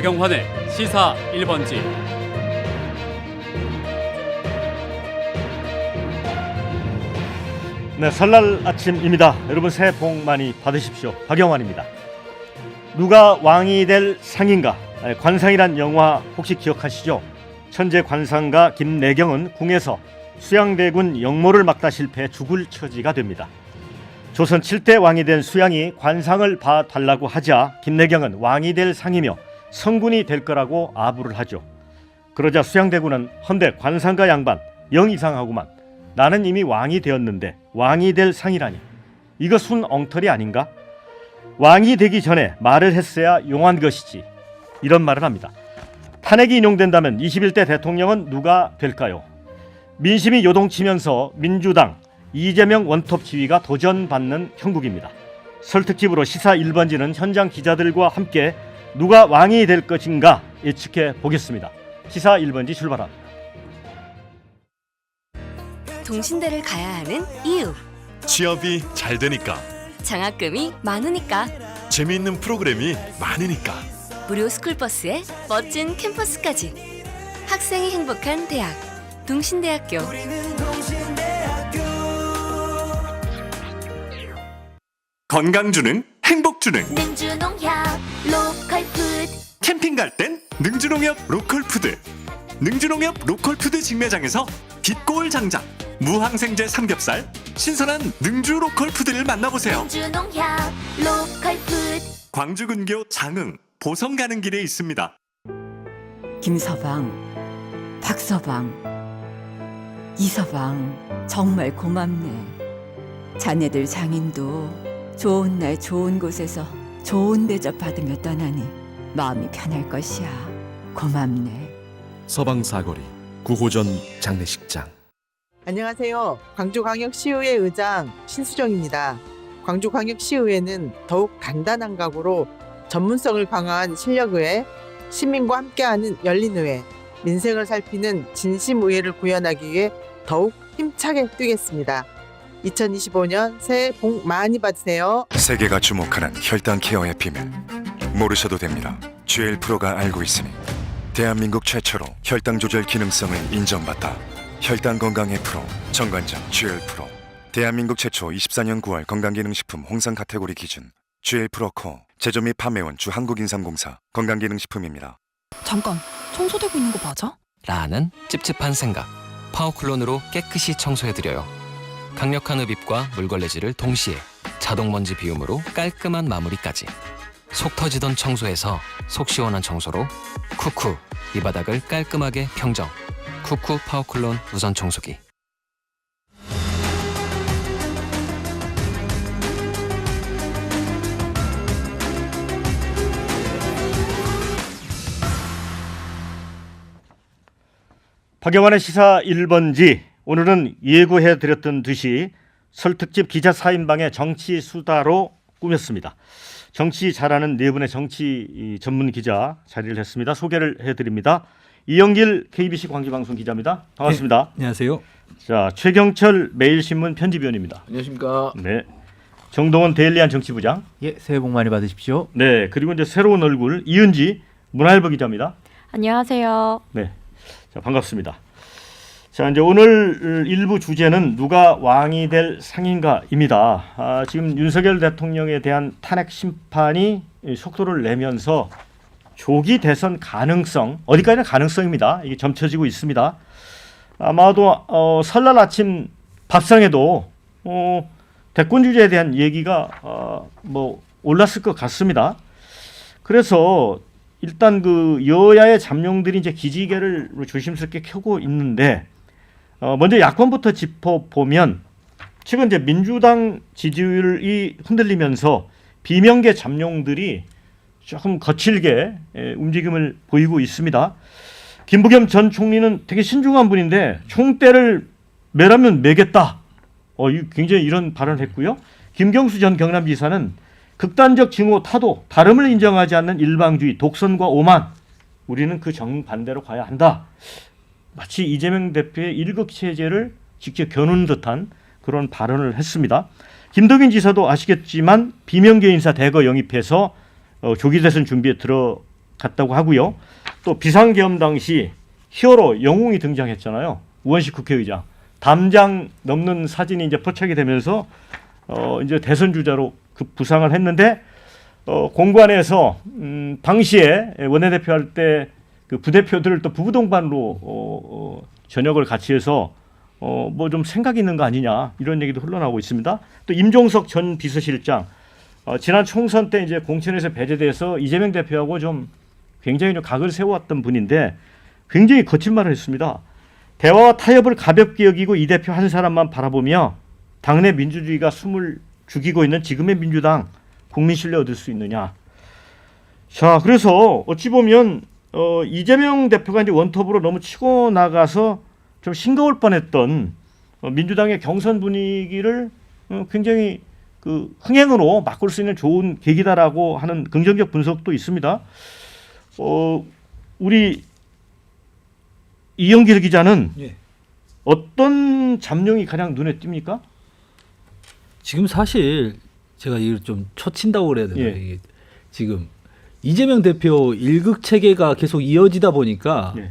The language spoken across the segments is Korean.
박영환의 시사 1번지. 네, 설날 아침입니다. 여러분 새해 복 많이 받으십시오. 박영환입니다. 누가 왕이 될 상인가? 관상이란 영화 혹시 기억하시죠? 천재 관상가 김내경은 궁에서 수양대군 영모를 막다 실패해 죽을 처지가 됩니다. 조선 7대 왕이 된 수양이 관상을 봐달라고 하자 김내경은 왕이 될 상이며 성군이 될 거라고 아부를 하죠. 그러자 수양대군은 헌데 관상가 양반 영 이상하구만. 나는 이미 왕이 되었는데 왕이 될 상이라니. 이거 순 엉터리 아닌가? 왕이 되기 전에 말을 했어야 용한 것이지. 이런 말을 합니다. 탄핵이 인용된다면 21대 대통령은 누가 될까요? 민심이 요동치면서 민주당 이재명 원톱 지위가 도전받는 형국입니다. 설 특집으로 시사 1번지는 현장 기자들과 함께 누가 왕이 될 것인가 예측해 보겠습니다. 시사 1번지 출발합니다. 동신대를 가야 하는 이유. 취업이 잘 되니까. 장학금이 많으니까. 재미있는 프로그램이 많으니까. 무료 스쿨버스에 멋진 캠퍼스까지. 학생이 행복한 대학. 동신대학교. 건강 주는 행복 주는 능주농협 로컬푸드. 캠핑 갈 땐 능주농협 로컬푸드. 능주농협 로컬푸드 직매장에서 깃골 장작, 무항생제 삼겹살, 신선한 능주 로컬푸드를 만나보세요. 능주농협 로컬푸드. 광주 근교 장흥 보성 가는 길에 있습니다. 김서방, 박서방, 이서방 정말 고맙네. 자네들 장인도 좋은 날 좋은 곳에서 좋은 대접 받으며 떠나니 마음이 편할 것이야. 고맙네. 서방 사거리 9호전 장례식장. 안녕하세요. 광주광역시의회 의장 신수정입니다. 광주광역시의회는 더욱 단단한 각오로 전문성을 강화한 실력의회, 시민과 함께하는 열린의회, 민생을 살피는 진심의회를 구현하기 위해 더욱 힘차게 뛰겠습니다. 2025년 새해 복 많이 받으세요. 세계가 주목하는 혈당 케어의 비밀 모르셔도 됩니다. GL 프로가 알고 있으니 대한민국 최초로 혈당 조절 기능성을 인정받다. 혈당 건강의 프로 정관장 GL 프로. 대한민국 최초 24년 9월 건강기능식품 홍삼 카테고리 기준 GL 프로 코. 제조 및 판매원 주 한국인삼공사 건강기능식품입니다. 잠깐, 청소되고 있는 거 맞아? 라는 찝찝한 생각. 파워클론으로 깨끗이 청소해드려요. 강력한 흡입과 물걸레질을 동시에 자동먼지 비움으로 깔끔한 마무리까지. 속 터지던 청소에서 속 시원한 청소로 쿠쿠. 이 바닥을 깔끔하게 평정. 쿠쿠 파워클론 무선 청소기. 박영환의 시사 1번지. 오늘은 예고해드렸던 듯이 설 특집 기자 4인방의 정치 수다로 꾸몄습니다. 정치 잘하는 네 분의 정치 전문 기자 자리를 했습니다. 소개를 해드립니다. 이영길 KBC 광주방송 기자입니다. 반갑습니다. 네, 안녕하세요. 자, 최경철 매일신문 편집위원입니다. 안녕하십니까. 네. 정동원 데일리안 정치부장. 예, 새해 복 많이 받으십시오. 네. 그리고 이제 새로운 얼굴 이은지 문화일보 기자입니다. 안녕하세요. 네. 자, 반갑습니다. 자, 이제 오늘 일부 주제는 누가 왕이 될 상인가입니다. 지금 윤석열 대통령에 대한 탄핵 심판이 속도를 내면서 조기 대선 가능성, 어디까지나 가능성입니다. 이게 점쳐지고 있습니다. 아마도 설날 아침 밥상에도 대권 주제에 대한 얘기가 올랐을 것 같습니다. 그래서 일단 그 여야의 잠룡들이 이제 기지개를 조심스럽게 켜고 있는데 먼저 야권부터 짚어보면 최근 이제 민주당 지지율이 흔들리면서 비명계 잠룡들이 조금 거칠게 움직임을 보이고 있습니다. 김부겸 전 총리는 되게 신중한 분인데 총대를 매라면 매겠다. 굉장히 이런 발언을 했고요. 김경수 전 경남지사는 극단적 증오 타도 다름을 인정하지 않는 일방주의 독선과 오만 우리는 그 정반대로 가야 한다. 마치 이재명 대표의 일극체제를 직접 겨누는 듯한 그런 발언을 했습니다. 김덕인 지사도 아시겠지만 비명계 인사 대거 영입해서 조기 대선 준비에 갔다고 하고요. 또 비상계엄 당시 히어로 영웅이 등장했잖아요. 우원식 국회의장. 담장 넘는 사진이 이제 포착이 되면서 이제 대선 주자로 부상을 했는데 공관에서 당시에 원내대표 할 때 그 부대표들을 또 부부동반으로 전역을 같이 해서 뭐 좀 생각이 있는 거 아니냐 이런 얘기도 흘러나오고 있습니다. 또 임종석 전 비서실장 지난 총선 때 이제 공천에서 배제돼서 이재명 대표하고 좀 굉장히 좀 각을 세워왔던 분인데 굉장히 거친 말을 했습니다. 대화와 타협을 가볍게 여기고 이 대표 한 사람만 바라보며 당내 민주주의가 숨을 죽이고 있는 지금의 민주당 국민 신뢰 얻을 수 있느냐. 자, 그래서 어찌 보면 이재명 대표가 이제 원톱으로 너무 치고 나가서 좀 싱거울 뻔했던 민주당의 경선 분위기를 굉장히 그 흥행으로 바꿀 수 있는 좋은 계기다라고 하는 긍정적 분석도 있습니다. 우리 이영길 기자는 예. 어떤 잠룡이 가장 눈에 띕니까? 지금 사실 제가 이걸 좀 초친다고 그래야 되나 예. 이게 지금 이재명 대표 일극 체계가 계속 이어지다 보니까 예.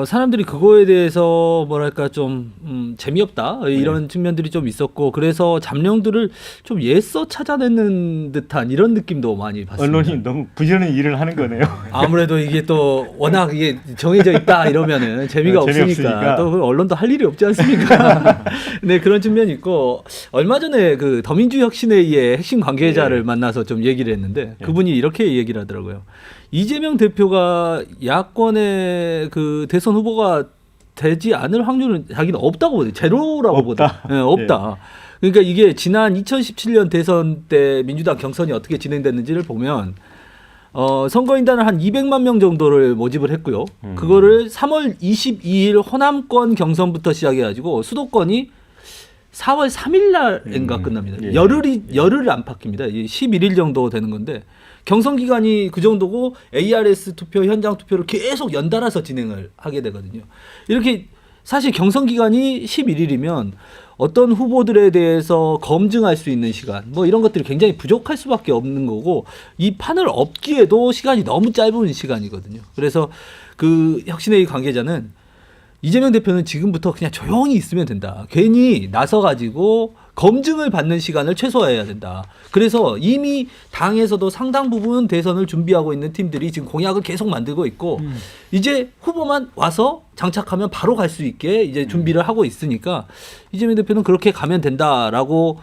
사람들이 그거에 대해서 뭐랄까 좀 재미없다 이런 측면들이 좀 있었고 그래서 잠룡들을 좀 애써 찾아내는 듯한 이런 느낌도 많이 봤습니다. 언론이 너무 부지런히 일을 하는 거네요. 아무래도 이게 또 워낙 이게 정해져 있다 이러면은 재미가 재미없으니까. 없으니까 또 언론도 할 일이 없지 않습니까? 네 그런 측면이 있고 얼마 전에 그 더민주혁신회의의 핵심 관계자를 만나서 좀 얘기를 했는데 그분이 이렇게 얘기를 하더라고요. 이재명 대표가 야권의 그 대선 후보가 되지 않을 확률은 자기는 없다고 보대. 제로라고 보대. 네, 없다. 그러니까 이게 지난 2017년 대선 때 민주당 경선이 어떻게 진행됐는지를 보면 선거인단을 한 200만 명 정도를 모집을 했고요. 그거를 3월 22일 호남권 경선부터 시작해가지고 수도권이 4월 3일 날인가 끝납니다. 열흘 안팎입니다. 11일 정도 되는 건데 경선 기간이 그 정도고 ARS 투표, 현장 투표를 계속 연달아서 진행을 하게 되거든요. 이렇게 사실 경선 기간이 11일이면 어떤 후보들에 대해서 검증할 수 있는 시간 뭐 이런 것들이 굉장히 부족할 수밖에 없는 거고 이 판을 엎기에도 시간이 너무 짧은 시간이거든요. 그래서 그 혁신회의 관계자는 이재명 대표는 지금부터 그냥 조용히 있으면 된다. 괜히 나서가지고 검증을 받는 시간을 최소화해야 된다. 그래서 이미 당에서도 상당 부분 대선을 준비하고 있는 팀들이 지금 공약을 계속 만들고 있고 이제 후보만 와서 장착하면 바로 갈 수 있게 이제 준비를 하고 있으니까 이재명 대표는 그렇게 가면 된다라고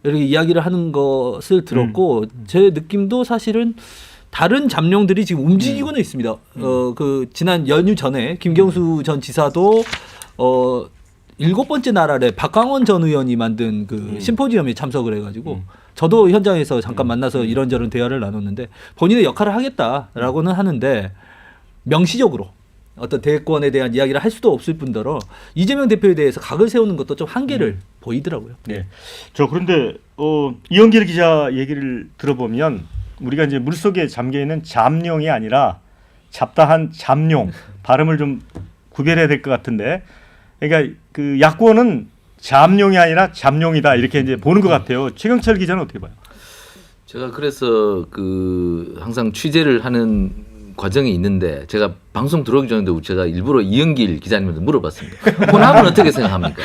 이렇게 이야기를 하는 것을 들었고 제 느낌도 사실은 다른 잠룡들이 지금 움직이고는 있습니다. 그 지난 연휴 전에 김경수 전 지사도 7번째 나라래 박광원 전 의원이 만든 그 심포지엄에 참석을 해가지고 저도 현장에서 잠깐 만나서 이런저런 대화를 나눴는데 본인의 역할을 하겠다라고는 하는데 명시적으로 어떤 대권에 대한 이야기를 할 수도 없을 뿐더러 이재명 대표에 대해서 각을 세우는 것도 좀 한계를 보이더라고요. 네. 저 그런데 이영길 기자 얘기를 들어보면 우리가 이제 물속에 잠겨 있는 잠룡이 아니라 잡다한 잠룡 발음을 좀 구별해야 될 것 같은데, 그러니까 그 야권은 잠룡이 아니라 잠룡이다 이렇게 이제 보는 것 같아요. 최경철 기자는 어떻게 봐요? 제가 그래서 그 항상 취재를 하는 과정이 있는데 제가 방송 들어오기 전에도 제가 일부러 이영길 기자님한테 물어봤습니다. 호남은 어떻게 생각합니까?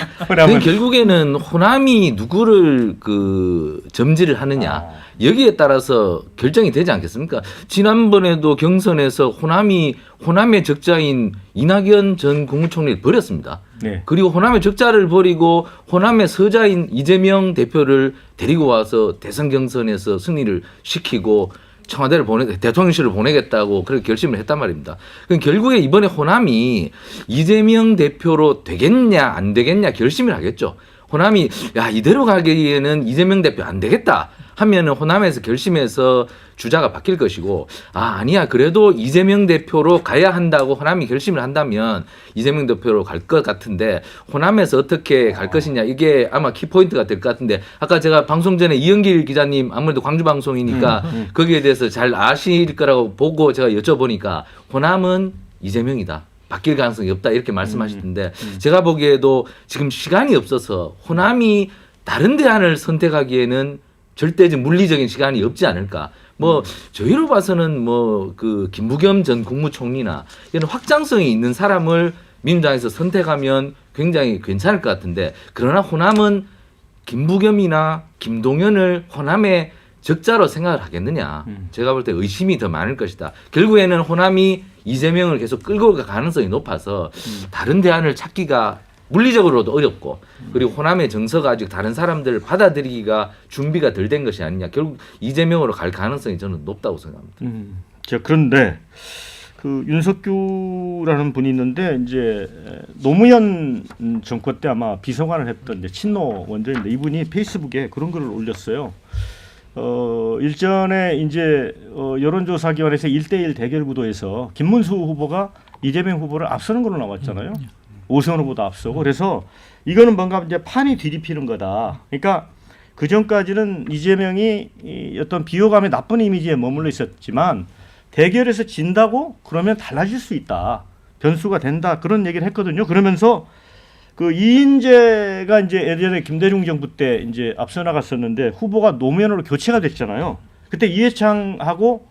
결국에는 호남이 누구를 그 점지를 하느냐 여기에 따라서 결정이 되지 않겠습니까? 지난번에도 경선에서 호남의 적자인 이낙연 전 국무총리를 버렸습니다. 네. 그리고 호남의 적자를 버리고 호남의 서자인 이재명 대표를 데리고 와서 대선 경선에서 승리를 시키고 청와대를 대통령실을 보내겠다고 그렇게 결심을 했단 말입니다. 그럼 결국에 이번에 호남이 이재명 대표로 되겠냐 안 되겠냐 결심을 하겠죠. 호남이 야 이대로 가기에는 이재명 대표 안 되겠다 하면은 호남에서 결심해서 주자가 바뀔 것이고 아니야 그래도 이재명 대표로 가야 한다고 호남이 결심을 한다면 이재명 대표로 갈 것 같은데 호남에서 어떻게 갈 것이냐 이게 아마 키포인트가 될 것 같은데 아까 제가 방송 전에 이영길 기자님 아무래도 광주 방송이니까 거기에 대해서 잘 아실 거라고 보고 제가 여쭤보니까 호남은 이재명이다. 바뀔 가능성이 없다 이렇게 말씀하시던데 제가 보기에도 지금 시간이 없어서 호남이 다른 대안을 선택하기에는 절대적 물리적인 시간이 없지 않을까. 뭐 저희로 봐서는 뭐 그 김부겸 전 국무총리나 이런 확장성이 있는 사람을 민주당에서 선택하면 굉장히 괜찮을 것 같은데, 그러나 호남은 김부겸이나 김동연을 호남의 적자로 생각을 하겠느냐. 제가 볼 때 의심이 더 많을 것이다. 결국에는 호남이 이재명을 계속 끌고 갈 가능성이 높아서 다른 대안을 찾기가 물리적으로도 어렵고, 그리고 호남의 정서가 아직 다른 사람들을 받아들이기가 준비가 덜 된 것이 아니냐. 결국 이재명으로 갈 가능성이 저는 높다고 생각합니다. 자, 그런데 그 윤석규라는 분이 있는데 이제 노무현 정권 때 아마 비서관을 했던 이제 친노 원조인데, 이분이 페이스북에 그런 글을 올렸어요. 일전에 이제 여론조사기관에서 1대1 대결 구도에서 김문수 후보가 이재명 후보를 앞서는 걸로 나왔잖아요. 오세훈 후보도 앞서고. 그래서 이거는 뭔가 이제 판이 뒤집히는 거다. 그러니까 그 전까지는 이재명이 어떤 비호감의 나쁜 이미지에 머물러 있었지만 대결에서 진다고 그러면 달라질 수 있다. 변수가 된다. 그런 얘기를 했거든요. 그러면서 그 이인재가 이제 예전에 김대중 정부 때 이제 앞서 나갔었는데 후보가 노무현으로 교체가 됐잖아요. 그때 이해창하고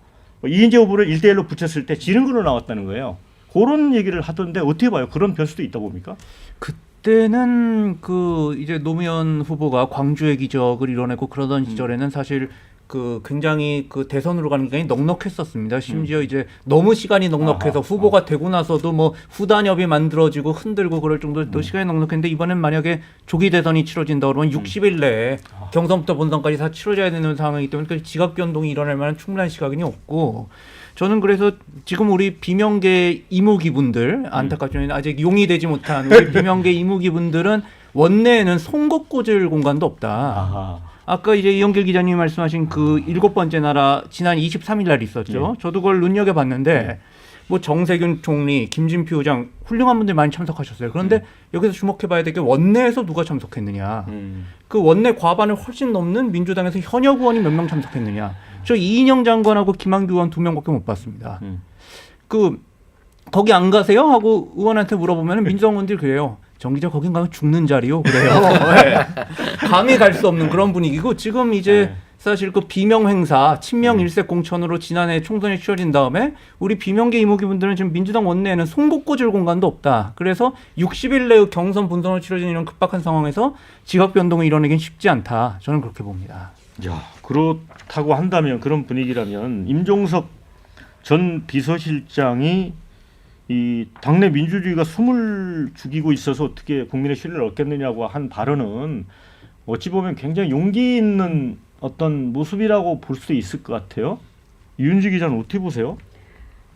이인재 후보를 1대1로 붙였을 때 지른 걸로 나왔다는 거예요. 그런 얘기를 하던데 어떻게 봐요? 그런 변수도 있다 봅니까? 그때는 그 이제 노무현 후보가 광주의 기적을 이뤄내고 그러던 시절에는 사실 그 굉장히 그 대선으로 가는 게 넉넉했었습니다. 심지어 이제 너무 시간이 넉넉해서 후보가 되고 나서도 뭐 후단협이 만들어지고 흔들고 그럴 정도로 또 시간이 넉넉했는데, 이번엔 만약에 조기 대선이 치러진다 그러면 60일 내에 경선부터 본선까지 다 치러져야 되는 상황이기 때문에 그 지각 변동이 일어날 만한 충분한 시간이 없고, 저는 그래서 지금 우리 비명계 이무기분들, 안타깝지만 아직 용이 되지 못한 우리 비명계 이무기분들은 원내에는 송곳 꽂을 공간도 없다. 아까 이제 이영길 기자님이 말씀하신 그 7번째 나라 지난 23일 날 있었죠. 저도 그걸 눈여겨봤는데 뭐 정세균 총리, 김진표 의장 훌륭한 분들 많이 참석하셨어요. 그런데 여기서 주목해봐야 될 게 원내에서 누가 참석했느냐. 그 원내 과반을 훨씬 넘는 민주당에서 현역 의원이 몇 명 참석했느냐. 저 이인영 장관하고 김한규 의원 2명밖에 못 봤습니다. 그 거기 안 가세요? 하고 의원한테 물어보면 민주당 의원들이 그래요. 정 기자 거긴 가면 죽는 자리요. 그래요. 네. 감히 갈 수 없는 그런 분위기고, 지금 이제 사실 그 비명 행사, 친명 일색 공천으로 지난해 총선이 치러진 다음에 우리 비명계 이모기분들은 지금 민주당 원내에는 송곳 꽂을 공간도 없다. 그래서 60일 내의 경선 본선으로 치러진 이런 급박한 상황에서 지각 변동을 이뤄내긴 쉽지 않다. 저는 그렇게 봅니다. 야, 그렇다고 한다면, 그런 분위기라면 임종석 전 비서실장이 이 당내 민주주의가 숨을 죽이고 있어서 어떻게 국민의 신뢰를 얻겠느냐고 한 발언은 어찌 보면 굉장히 용기 있는 어떤 모습이라고 볼 수도 있을 것 같아요. 이윤지 기자는 어떻게 보세요?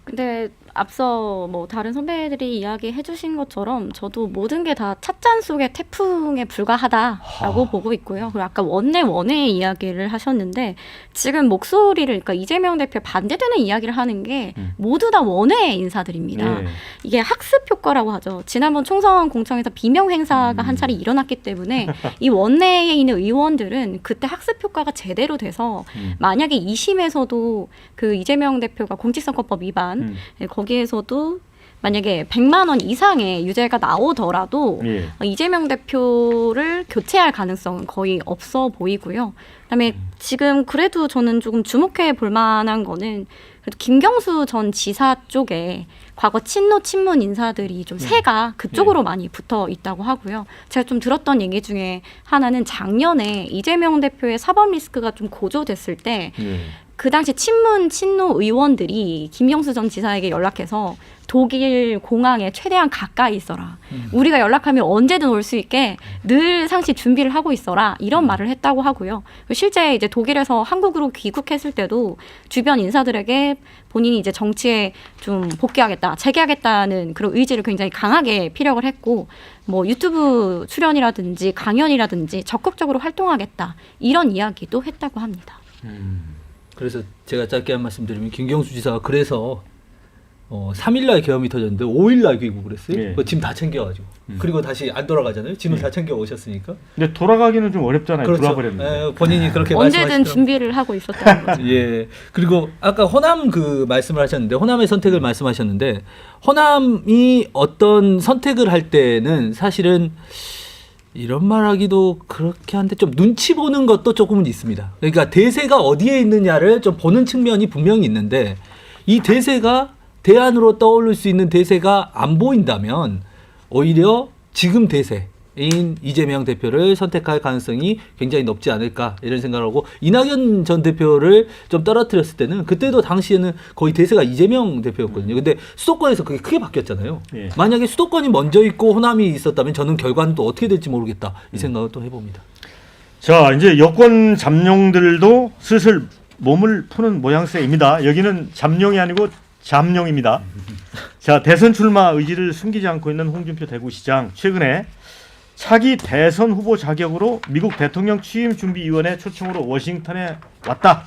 근데 앞서 뭐 다른 선배들이 이야기해 주신 것처럼 저도 모든 게 다 찻잔 속의 태풍에 불과하다라고 보고 있고요. 그리고 아까 원내 이야기를 하셨는데, 지금 목소리를, 그러니까 이재명 대표에 반대되는 이야기를 하는 게 모두 다 원외 인사들입니다. 이게 학습 효과라고 하죠. 지난번 총선 공청에서 비명 행사가 한 차례 일어났기 때문에 이 원내에 있는 의원들은 그때 학습 효과가 제대로 돼서 만약에 2심에서도 그 이재명 대표가 공직선거법 위반, 거기에서도 만약에 100만 원 이상의 유죄가 나오더라도 이재명 대표를 교체할 가능성은 거의 없어 보이고요. 그다음에 지금 그래도 저는 조금 주목해 볼 만한 거는 그래도 김경수 전 지사 쪽에 과거 친노 친문 인사들이 좀 세가 그쪽으로 많이 붙어 있다고 하고요. 제가 좀 들었던 얘기 중에 하나는 작년에 이재명 대표의 사법 리스크가 좀 고조됐을 때 그 당시 친노 의원들이 김경수 전 지사에게 연락해서 독일 공항에 최대한 가까이 있어라. 우리가 연락하면 언제든 올 수 있게 늘 상시 준비를 하고 있어라. 이런 말을 했다고 하고요. 실제 이제 독일에서 한국으로 귀국했을 때도 주변 인사들에게 본인이 이제 정치에 좀 복귀하겠다, 재개하겠다는 그런 의지를 굉장히 강하게 피력을 했고, 뭐 유튜브 출연이라든지 강연이라든지 적극적으로 활동하겠다, 이런 이야기도 했다고 합니다. 그래서 제가 짧게 한 말씀 드리면, 김경수 지사가 그래서 3일날 계엄이 터졌는데 5일날 귀국을 했어요. 짐 다 챙겨가지고. 그리고 다시 안 돌아가잖아요. 짐을 다 챙겨 오셨으니까. 근데 돌아가기는 좀 어렵잖아요. 그렇죠. 돌아버렸는데. 본인이 그렇게 언제든 말씀하시더라고요. 준비를 하고 있었다는 거죠. 예. 그리고 아까 호남 그 말씀을 하셨는데, 호남의 선택을 말씀하셨는데, 호남이 어떤 선택을 할 때는 사실은 이런 말하기도 그렇게 한데 좀 눈치 보는 것도 조금은 있습니다. 그러니까 대세가 어디에 있느냐를 좀 보는 측면이 분명히 있는데 이 대세가 대안으로 떠오를 수 있는 대세가 안 보인다면 오히려 지금 대세인 이재명 대표를 선택할 가능성이 굉장히 높지 않을까 이런 생각을 하고 이낙연 전 대표를 좀 떨어뜨렸을 때는 그때도 당시에는 거의 대세가 이재명 대표였거든요. 근데 수도권에서 그게 크게 바뀌었잖아요. 예. 만약에 수도권이 먼저 있고 호남이 있었다면 저는 결과는 또 어떻게 될지 모르겠다 이 생각을 또 해봅니다. 자, 이제 여권 잠룡들도 슬슬 몸을 푸는 모양새입니다. 여기는 잠룡이 아니고 잠룡입니다. 자, 대선 출마 의지를 숨기지 않고 있는 홍준표 대구시장 최근에 차기 대선 후보 자격으로 미국 대통령 취임준비위원회 초청으로 워싱턴에 왔다.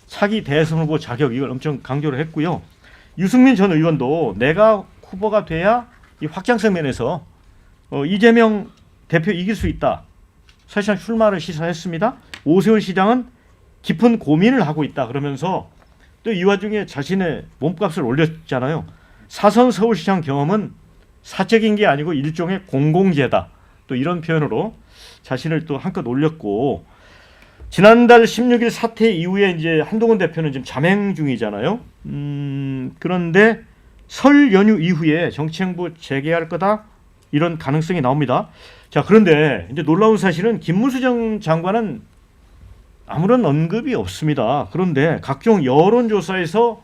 차기 대선 후보 자격 이걸 엄청 강조를 했고요. 유승민 전 의원도 내가 후보가 돼야 이 확장성 면에서 이재명 대표 이길 수 있다. 사실상 출마를 시사했습니다. 오세훈 시장은 깊은 고민을 하고 있다. 그러면서 또 이 와중에 자신의 몸값을 올렸잖아요. 사선 서울시장 경험은 사적인 게 아니고 일종의 공공재다. 또 이런 표현으로 자신을 또 한껏 올렸고 지난달 16일 사태 이후에 이제 한동훈 대표는 지금 잠행 중이잖아요. 그런데 설 연휴 이후에 정치행보 재개할 거다 이런 가능성이 나옵니다. 자, 그런데 이제 놀라운 사실은 김문수 전 장관은 아무런 언급이 없습니다. 그런데 각종 여론조사에서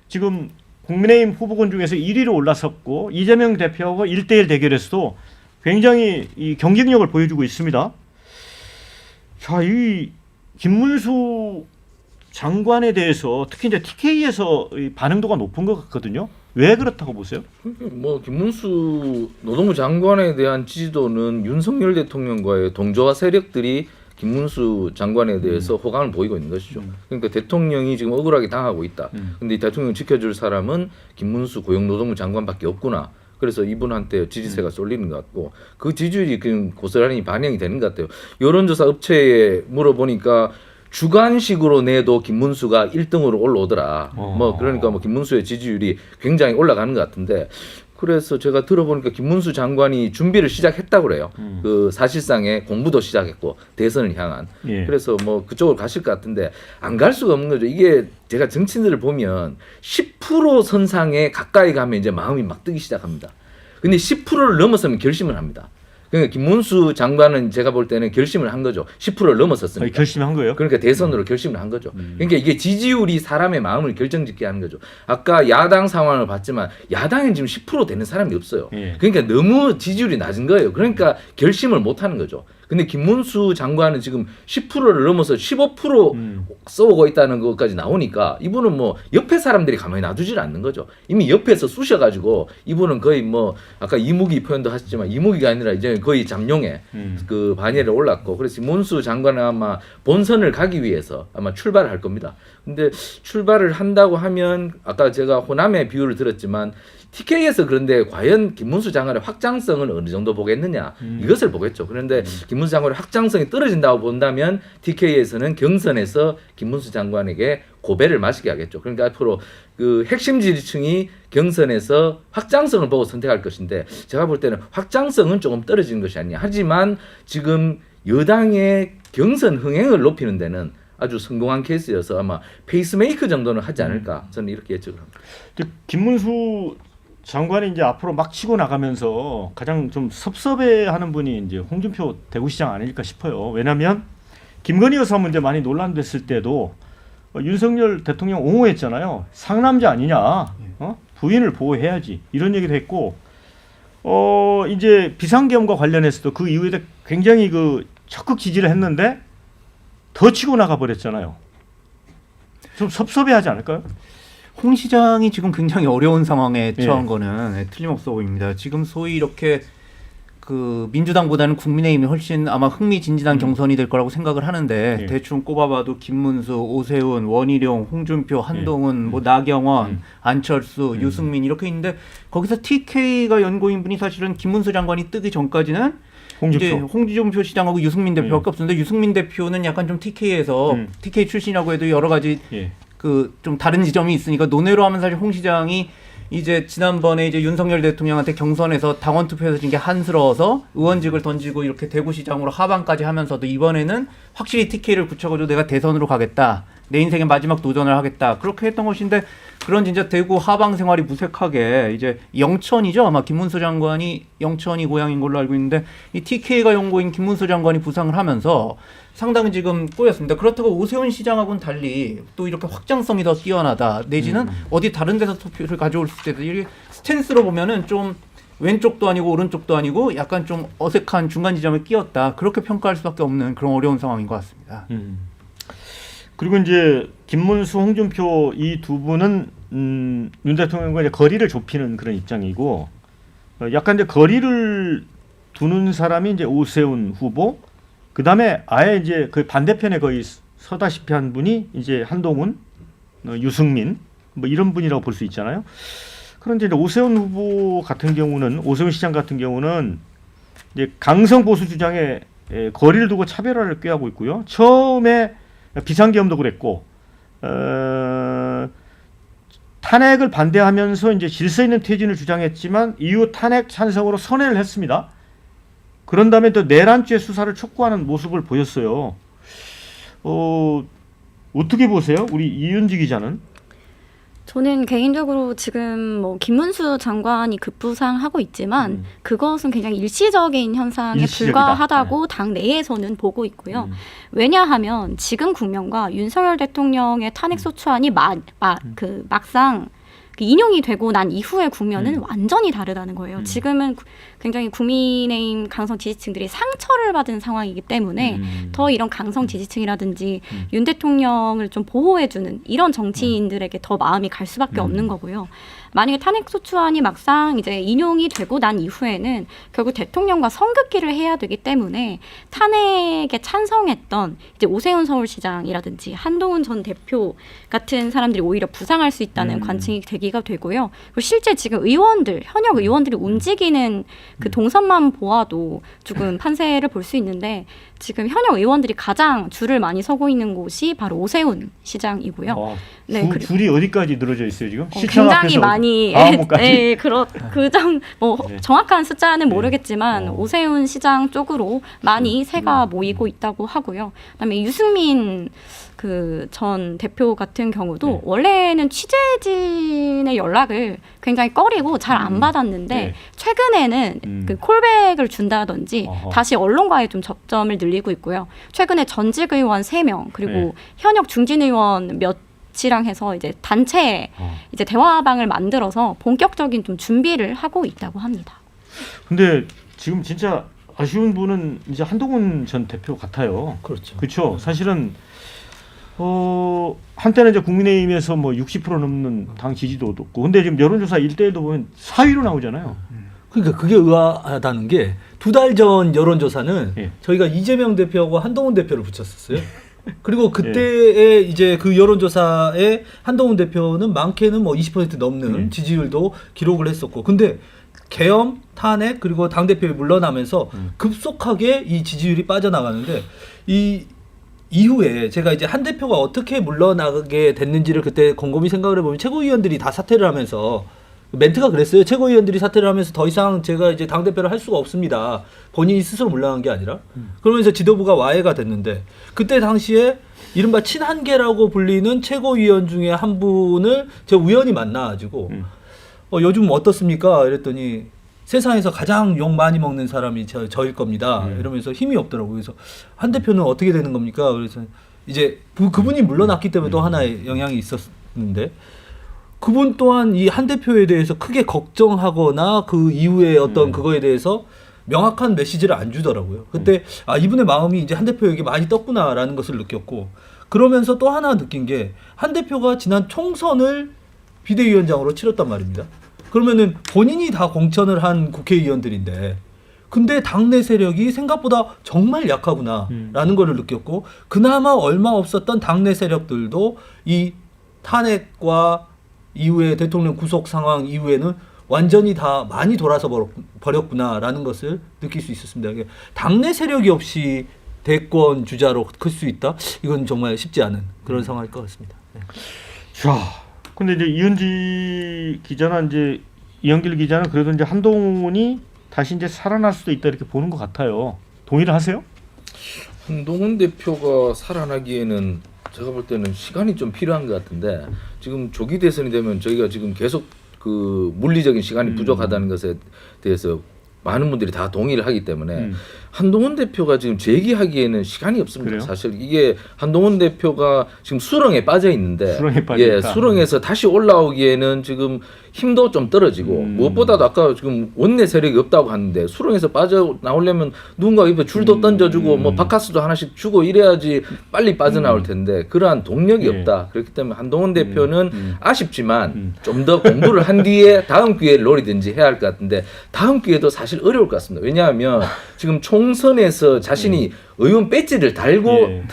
지금 국민의힘 후보군 중에서 1위로 올라섰고 이재명 대표하고 1대1 대결에서도 굉장히 이 경쟁력을 보여주고 있습니다. 자, 이 김문수 장관에 대해서 특히 이제 TK에서 반응도가 높은 것 같거든요. 왜 그렇다고 보세요? 뭐 김문수 노동부 장관에 대한 지지도는 윤석열 대통령과의 동조화 세력들이 김문수 장관에 대해서 호감을 보이고 있는 것이죠. 그러니까 대통령이 지금 억울하게 당하고 있다. 근데 대통령 지켜줄 사람은 김문수 고용노동부 장관밖에 없구나. 그래서 이분한테 지지세가 쏠리는 것 같고 그 지지율이 그냥 고스란히 반영이 되는 것 같아요. 여론조사 업체에 물어보니까 주관식으로 내도 김문수가 1등으로 올라오더라. 뭐 그러니까 뭐 김문수의 지지율이 굉장히 올라가는 것 같은데 그래서 제가 들어보니까 김문수 장관이 준비를 시작했다고 그래요. 그 사실상의 공부도 시작했고 대선을 향한. 예. 그래서 뭐 그쪽으로 가실 것 같은데 안 갈 수가 없는 거죠. 이게 제가 정치인들을 보면 10% 선상에 가까이 가면 이제 마음이 막 뜨기 시작합니다. 근데 10%를 넘어서면 결심을 합니다. 그러니까 김문수 장관은 제가 볼 때는 결심을 한 거죠. 10%를 넘어섰으니까. 결심한 거예요? 그러니까 대선으로 결심을 한 거죠. 그러니까 이게 지지율이 사람의 마음을 결정짓게 하는 거죠. 아까 야당 상황을 봤지만 야당엔 지금 10% 되는 사람이 없어요. 예. 그러니까 너무 지지율이 낮은 거예요. 그러니까 결심을 못 하는 거죠. 근데 김문수 장관은 지금 10%를 넘어서 15% 쏘고 있다는 것까지 나오니까 이분은 뭐 옆에 사람들이 가만히 놔두질 않는 거죠. 이미 옆에서 쑤셔가지고 이분은 거의 뭐 아까 이무기 표현도 하셨지만 이무기가 아니라 이제 거의 잠룡에 그 반열에 올랐고 그래서 김문수 장관은 아마 본선을 가기 위해서 아마 출발을 할 겁니다. 근데 출발을 한다고 하면 아까 제가 호남의 비유를 들었지만 TK에서 그런데 과연 김문수 장관의 확장성을 어느 정도 보겠느냐 이것을 보겠죠. 그런데 김문수 장관의 확장성이 떨어진다고 본다면 TK에서는 경선에서 김문수 장관에게 고배를 마시게 하겠죠. 그러니까 앞으로 그 핵심 지지층이 경선에서 확장성을 보고 선택할 것인데 제가 볼 때는 확장성은 조금 떨어지는 것이 아니냐. 하지만 지금 여당의 경선 흥행을 높이는 데는 아주 성공한 케이스여서 아마 페이스메이커 정도는 하지 않을까 저는 이렇게 예측을 합니다. 김문수 장관이 이제 앞으로 막 치고 나가면서 가장 좀 섭섭해하는 분이 이제 홍준표 대구시장 아닐까 싶어요. 왜냐하면 김건희 여사 문제 많이 논란됐을 때도 윤석열 대통령 옹호했잖아요. 상남자 아니냐, 부인을 보호해야지 이런 얘기도 했고, 이제 비상계엄과 관련해서도 그 이후에 굉장히 그 적극 지지를 했는데 더 치고 나가 버렸잖아요. 좀 섭섭해하지 않을까요? 홍 시장이 지금 굉장히 어려운 상황에 처한 예. 거는 틀림없어 보입니다. 지금 소위 이렇게 그 민주당보다는 국민의힘이 훨씬 아마 흥미진진한 경선이 될 거라고 생각을 하는데 예. 대충 꼽아봐도 김문수, 오세훈, 원희룡, 홍준표, 한동훈, 뭐 나경원, 안철수, 유승민 이렇게 있는데 거기서 TK가 연고인분이 사실은 김문수 장관이 뜨기 전까지는 이제 홍준표 시장하고 유승민 대표밖에 없었는데 유승민 대표는 약간 좀 TK에서 TK 출신이라고 해도 여러 가지 그 좀 다른 지점이 있으니까 논외로 하면 사실 홍 시장이 이제 지난번에 이제 윤석열 대통령한테 경선에서 당원 투표에서 진 게 한스러워서 의원직을 던지고 이렇게 대구시장으로 하반까지 하면서도 이번에는 확실히 TK를 붙여가지고 내가 대선으로 가겠다. 내 인생의 마지막 도전을 하겠다. 그렇게 했던 것인데 그런 진짜 대구 하방 생활이 무색하게 이제 영천이죠. 아마 김문수 장관이 영천이 고향인 걸로 알고 있는데 이 TK가 용고인 김문수 장관이 부상을 하면서 상당히 지금 꼬였습니다. 그렇다고 오세훈 시장하고는 달리 또 이렇게 확장성이 더 뛰어나다. 내지는 어디 다른 데서 투표를 가져올 때도 이 스탠스로 보면은 좀 왼쪽도 아니고 오른쪽도 아니고 약간 좀 어색한 중간 지점에 끼었다. 그렇게 평가할 수밖에 없는 그런 어려운 상황인 것 같습니다. 그리고 이제 김문수, 홍준표 이 두 분은 윤 대통령과 이제 거리를 좁히는 그런 입장이고 약간 이제 거리를 두는 사람이 이제 오세훈 후보, 그 다음에 아예 이제 그 반대편에 거의 서다시피 한 분이 이제 한동훈, 유승민 뭐 이런 분이라고 볼 수 있잖아요. 그런데 이제 오세훈 후보 같은 경우는 오세훈 시장 같은 경우는 이제 강성 보수 주장에 거리를 두고 차별화를 꾀하고 있고요. 처음에 비상계엄도 그랬고 탄핵을 반대하면서 이제 질서 있는 퇴진을 주장했지만 이후 탄핵 찬성으로 선회를 했습니다. 그런 다음에 또 내란죄 수사를 촉구하는 모습을 보였어요. 어떻게 보세요? 우리 이윤지 기자는? 저는 개인적으로 지금 뭐 김문수 장관이 급부상하고 있지만 그것은 굉장히 일시적인 현상에 일시적이다. 불과하다고 당 내에서는 보고 있고요. 왜냐하면 지금 국면과 윤석열 대통령의 탄핵 소추안이 막상 그 인용이 되고 난 이후의 국면은 완전히 다르다는 거예요. 지금은 굉장히 국민의힘 강성 지지층들이 상처를 받은 상황이기 때문에 더 이런 강성 지지층이라든지 윤 대통령을 좀 보호해주는 이런 정치인들에게 더 마음이 갈 수밖에 없는 거고요. 만약에 탄핵소추안이 막상 이제 인용이 되고 난 이후에는 결국 대통령과 선긋기를 해야 되기 때문에 탄핵에 찬성했던 이제 오세훈 서울시장이라든지 한동훈 전 대표 같은 사람들이 오히려 부상할 수 있다는 관측이 되기가 되고요. 그리고 실제 지금 의원들, 현역 의원들이 움직이는 그 동선만 보아도 조금 판세를 볼 수 있는데 지금 현역 의원들이 가장 줄을 많이 서고 있는 곳이 바로 오세훈 시장이고요. 네, 줄이 어디까지 늘어져 있어요 지금? 굉장히 많이 네, 정확한 숫자는 모르겠지만 오세훈 시장 쪽으로 많이 새가 모이고 있다고 하고요. 그다음에 유승민 그 전 대표 같은 경우도 원래는 취재진의 연락을 굉장히 꺼리고 잘 안 받았는데 최근에는 그 콜백을 준다든지 다시 언론과의 좀 접점을 늘리고 있고요. 최근에 전직 의원 3명 그리고 현역 중진 의원 몇이랑 해서 이제 단체 이제 대화방을 만들어서 본격적인 좀 준비를 하고 있다고 합니다. 근데 지금 진짜 아쉬운 분은 이제 한동훈 전 대표 같아요. 그렇죠. 그렇죠. 사실은 한때는 이제 국민의힘에서 뭐 60% 넘는 당 지지도도 없고, 근데 지금 여론조사 1대1도 보면 4위로 나오잖아요. 그러니까 그게 의아하다는 게 2달 전 여론조사는 저희가 이재명 대표하고 한동훈 대표를 붙였었어요. 그리고 그때에 이제 그 여론조사에 한동훈 대표는 많게는 뭐 20% 넘는 지지율도 기록을 했었고, 근데 계엄, 탄핵 그리고 당대표에 물러나면서 급속하게 이 지지율이 빠져나가는데 이 이후에 제가 이제 한 대표가 어떻게 물러나게 됐는지를 그때 곰곰이 생각을 해보면 최고위원들이 다 사퇴를 하면서 멘트가 그랬어요. 최고위원들이 사퇴를 하면서 더 이상 제가 이제 당대표를 할 수가 없습니다. 본인이 스스로 물러난 게 아니라. 그러면서 지도부가 와해가 됐는데 그때 당시에 이른바 친한계라고 불리는 최고위원 중에 한 분을 제가 우연히 만나가지고 요즘 어떻습니까? 이랬더니 세상에서 가장 욕 많이 먹는 사람이 저일 겁니다. 이러면서 힘이 없더라고요. 그래서 한 대표는 어떻게 되는 겁니까? 그래서 이제 그분이 물러났기 때문에 또 하나의 영향이 있었는데 그분 또한 이 한 대표에 대해서 크게 걱정하거나 그 이후에 어떤 그거에 대해서 명확한 메시지를 안 주더라고요. 그때 이분의 마음이 이제 한 대표에게 많이 떴구나라는 것을 느꼈고, 그러면서 또 하나 느낀 게 한 대표가 지난 총선을 비대위원장으로 치렀단 말입니다. 그러면은 본인이 다 공천을 한 국회의원들인데 근데 당내 세력이 생각보다 정말 약하구나라는 거를 느꼈고, 그나마 얼마 없었던 당내 세력들도 이 탄핵과 이후에 대통령 구속 상황 이후에는 완전히 다 많이 돌아서 버렸구나라는 것을 느낄 수 있었습니다. 당내 세력이 없이 대권 주자로 클 수 있다? 이건 정말 쉽지 않은 그런 상황일 것 같습니다. 네. 자, 근데 이제 이은지 우리 기자나 이제 이영길 기자는 그래도 이제 한동훈이 다시 이제 살아날 수도 있다 이렇게 보는 것 같아요. 동의를 하세요? 한동훈 대표가 살아나기에는 제가 볼 때는 시간이 좀 필요한 것 같은데 지금 조기 대선이 되면 저희가 지금 계속 그 물리적인 시간이 부족하다는 것에 대해서 많은 분들이 다 동의를 하기 때문에 한동훈 대표가 지금 재기하기에는 시간이 없습니다. 그래요? 사실 이게 한동훈 대표가 지금 수렁에 빠져 있는데 수렁에 빠져 예, 있다. 수렁에서 다시 올라오기에는 지금 힘도 좀 떨어지고 무엇보다도 아까 지금 원내 세력이 없다고 하는데 수렁에서 빠져 나오려면 누군가 입에 줄도 던져주고 뭐 바카스도 하나씩 주고 이래야지 빨리 빠져나올 텐데 그러한 동력이 없다. 그렇기 때문에 한동훈 대표는 아쉽지만 좀 더 공부를 한 뒤에 다음 기회를 노리든지 해야 할 것 같은데 다음 기회도 사실 어려울 것 같습니다. 왜냐하면 지금 총선에서 자신이 의원 배지를 달고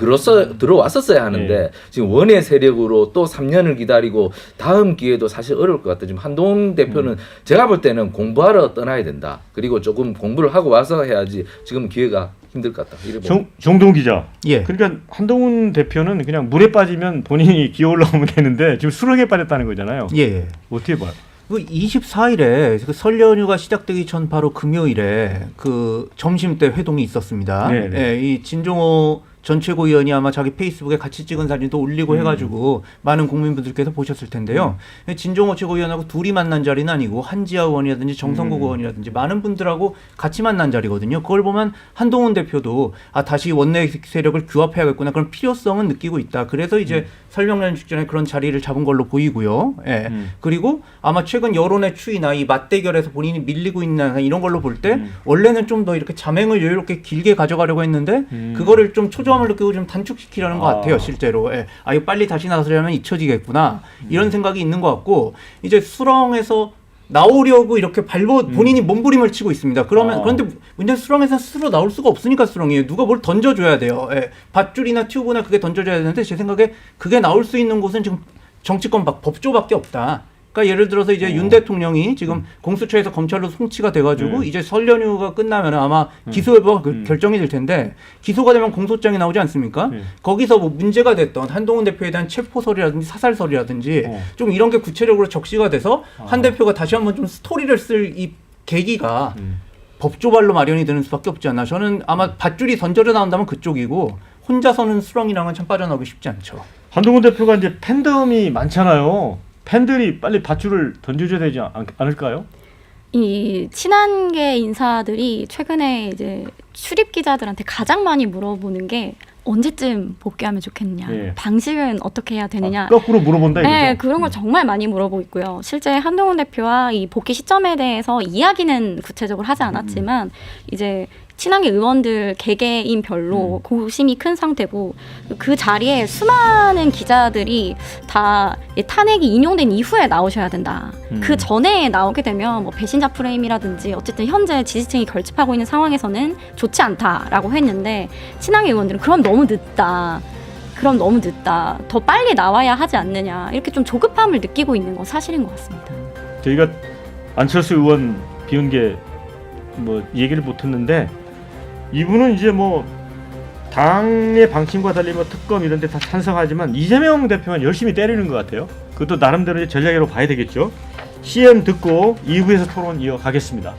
들어왔었어야 하는데 지금 원외 세력으로 또 3년을 기다리고 다음 기회도 사실 어려울 것 같아요. 지금 한동훈 대표는 제가 볼 때는 공부하러 떠나야 된다. 그리고 조금 공부를 하고 와서 해야지 지금 기회가 힘들 것 같다. 정동훈 기자. 예. 그러니까 한동훈 대표는 그냥 물에 빠지면 본인이 기어 올라오면 되는데 지금 수렁에 빠졌다는 거잖아요. 예. 어떻게 봐요? 그 24일에 그 설 연휴가 시작되기 전 바로 금요일에 그 점심 때 회동이 있었습니다. 네네. 예, 이 진종호 전 최고위원이 아마 자기 페이스북에 같이 찍은 사진도 올리고 해가지고 많은 국민분들께서 보셨을 텐데요. 진종호 최고위원하고 둘이 만난 자리는 아니고 한지아 의원이라든지 정성국 의원이라든지 많은 분들하고 같이 만난 자리거든요. 그걸 보면 한동훈 대표도 다시 원내 세력을 규합해야겠구나 그런 필요성은 느끼고 있다. 그래서 이제 설명련 직전에 그런 자리를 잡은 걸로 보이고요. 예. 그리고 아마 최근 여론의 추이나 이 맞대결에서 본인이 밀리고 있는 이런 걸로 볼 때 원래는 좀 더 이렇게 자맹을 여유롭게 길게 가져가려고 했는데 그거를 좀 초조함을 느끼고 좀 단축시키려는 것 같아요. 실제로. 예. 이거 빨리 다시 나서려면 잊혀지겠구나. 이런 생각이 있는 것 같고 이제 수렁에서 나오려고 이렇게 본인이 몸부림을 치고 있습니다. 그런데 문제는 수렁에서 스스로 나올 수가 없으니까 수렁이에요. 누가 뭘 던져줘야 돼요. 예. 밧줄이나 튜브나 그게 던져줘야 되는데 제 생각에 그게 나올 수 있는 곳은 지금 정치권 법조밖에 없다. 그러니까 예를 들어서 이제 윤 대통령이 지금 공수처에서 검찰로 송치가 돼가지고 이제 설 연휴가 끝나면 아마 기소 여부가 결정이 될 텐데 기소가 되면 공소장이 나오지 않습니까? 거기서 뭐 문제가 됐던 한동훈 대표에 대한 체포설이라든지 사살설이라든지 좀 이런 게 구체적으로 적시가 돼서 한 대표가 다시 한번 좀 스토리를 쓸 이 계기가 법조발로 마련이 되는 수밖에 없지 않나. 저는 아마 밧줄이 던져져 나온다면 그쪽이고 혼자서는 수렁이랑은 참 빠져나오기 쉽지 않죠. 한동훈 대표가 이제 팬덤이 많잖아요. 팬들이 빨리 밧줄을 던져줘야 되지 않을까요? 이 친한계 인사들이 최근에 이제 출입 기자들한테 가장 많이 물어보는 게 언제쯤 복귀하면 좋겠느냐, 방식은 어떻게 해야 되느냐. 거꾸로 물어본다 이거죠? 네, 그런 걸 정말 많이 물어보고 있고요. 실제 한동훈 대표와 이 복귀 시점에 대해서 이야기는 구체적으로 하지 않았지만 이제 친한계 의원들 개개인별로 고심이 큰 상태고 그 자리에 수많은 기자들이 다 탄핵이 인용된 이후에 나오셔야 된다. 그 전에 나오게 되면 뭐 배신자 프레임이라든지 어쨌든 현재 지지층이 결집하고 있는 상황에서는 좋지 않다라고 했는데 친한계 의원들은 그럼 너무 늦다. 더 빨리 나와야 하지 않느냐. 이렇게 좀 조급함을 느끼고 있는 건 사실인 것 같습니다. 저희가 안철수 의원 비운 게 뭐 얘기를 못했는데 이분은 이제 뭐 당의 방침과 달리 뭐 특검 이런 데 다 찬성하지만 이재명 대표만 열심히 때리는 것 같아요. 그것도 나름대로 전략으로 봐야 되겠죠. CM 듣고 2부에서 토론 이어가겠습니다.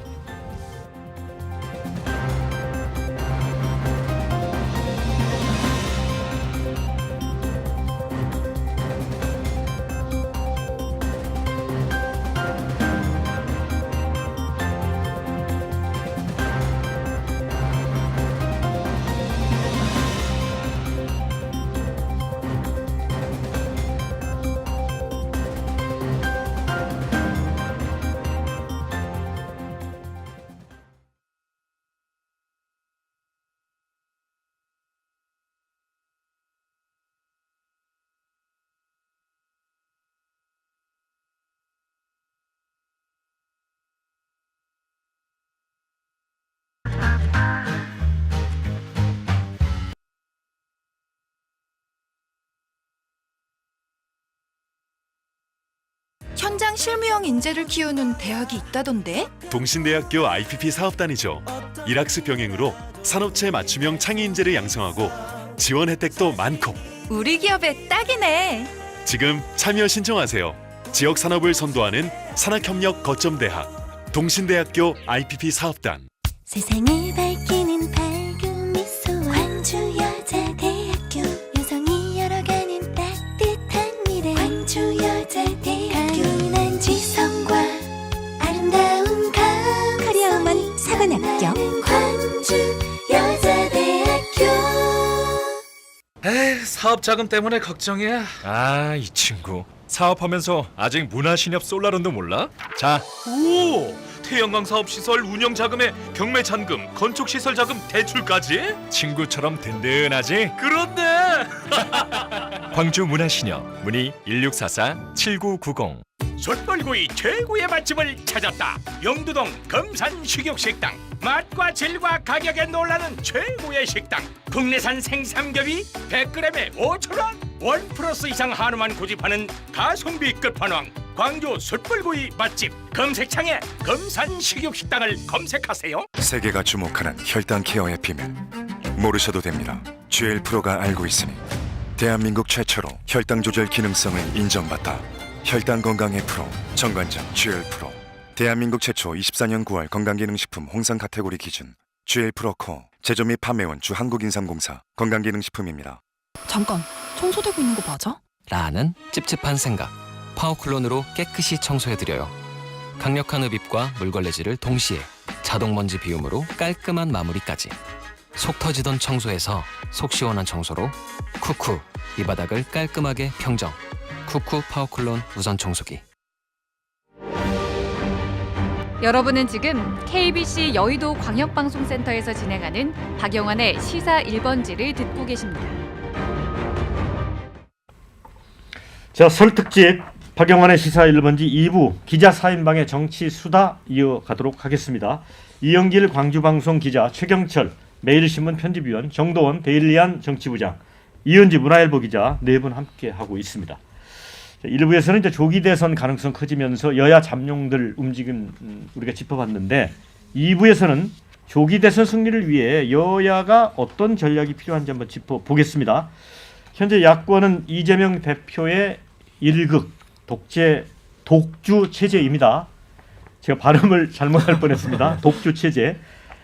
현장 실무형 인재를 키우는 대학이 있다던데? 동신대학교 IPP 사업단이죠. 일학습 병행으로 산업체 맞춤형 창의 인재를 양성하고 지원 혜택도 많고 우리 기업에 딱이네. 지금 참여 신청하세요. 지역 산업을 선도하는 산학협력 거점대학 동신대학교 IPP 사업단. 세상을 밝히는 밝은 미소와 광주여자대학교 여성이 열어가는 따뜻한 미래 광주여자대학교 강인한 지성과 아름다운 감 커리어만 사관학교 광주여자대학교. 에이, 사업 자금 때문에 걱정이야. 아, 이 친구 사업하면서 아직 문화신협 솔라론도 몰라? 자, 오! 태양광 사업 시설 운영 자금에 경매 잔금, 건축 시설 자금 대출까지? 친구처럼 든든하지? 그런데 광주 문화신협 문의 1644-7990. 숯불구이 최고의 맛집을 찾았다. 영두동 금산 식육식당. 맛과 질과 가격에 놀라는 최고의 식당. 국내산 생삼겹이 100g에 5,000원. 1+ 이상 한우만 고집하는 가성비 끝판왕. 광주 숯불구이 맛집. 검색창에 금산 식육식당을 검색하세요. 세계가 주목하는 혈당 케어의 비밀 모르셔도 됩니다. GL 프로가 알고 있으니 대한민국 최초로 혈당 조절 기능성을 인정받다. 혈당 건강의 프로 정관장 GL 프로. 대한민국 최초 24년 9월 건강기능식품 홍삼 카테고리 기준 GL 프로 코어. 제조 및 판매원 주 한국인삼공사 건강기능식품입니다. 잠깐, 청소되고 있는 거 맞아? 라는 찝찝한 생각. 파워클론으로 깨끗이 청소해드려요. 강력한 흡입과 물걸레질을 동시에 자동먼지 비움으로 깔끔한 마무리까지. 속 터지던 청소에서 속 시원한 청소로 쿠쿠. 이 바닥을 깔끔하게 평정. 쿠쿠 파워클론 무선 청소기. 여러분은 지금 KBC 여의도 광역방송센터에서 진행하는 박영환의 시사 1번지를 듣고 계십니다. 자, 설 특집 박영환의 시사 1번지 2부 기자 4인방의 정치 수다 이어가도록 하겠습니다. 이영길 광주방송 기자, 최경철 매일신문 편집위원, 정도원 데일리안 정치부장, 이은지 문화일보 기자 네 분 함께 하고 있습니다. 1부에서는 이제 조기 대선 가능성 커지면서 여야 잠룡들 움직임 우리가 짚어봤는데 2부에서는 조기 대선 승리를 위해 여야가 어떤 전략이 필요한지 한번 짚어보겠습니다. 현재 야권은 이재명 대표의 일극 독주 체제입니다. 제가 발음을 잘못할 뻔했습니다. 독주 체제.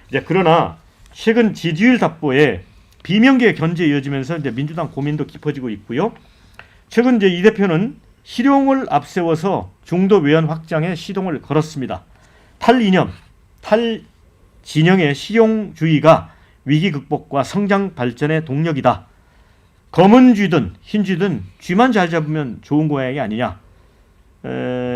이제 그러나 최근 지지율 답보에 비명계 견제 이어지면서 이제 민주당 고민도 깊어지고 있고요. 최근 이제 이 대표는 실용을 앞세워서 중도 외연 확장에 시동을 걸었습니다. 탈이념, 탈진영의 실용주의가 위기 극복과 성장 발전의 동력이다. 검은 쥐든 흰 쥐든 쥐만 잘 잡으면 좋은 고양이 아니냐.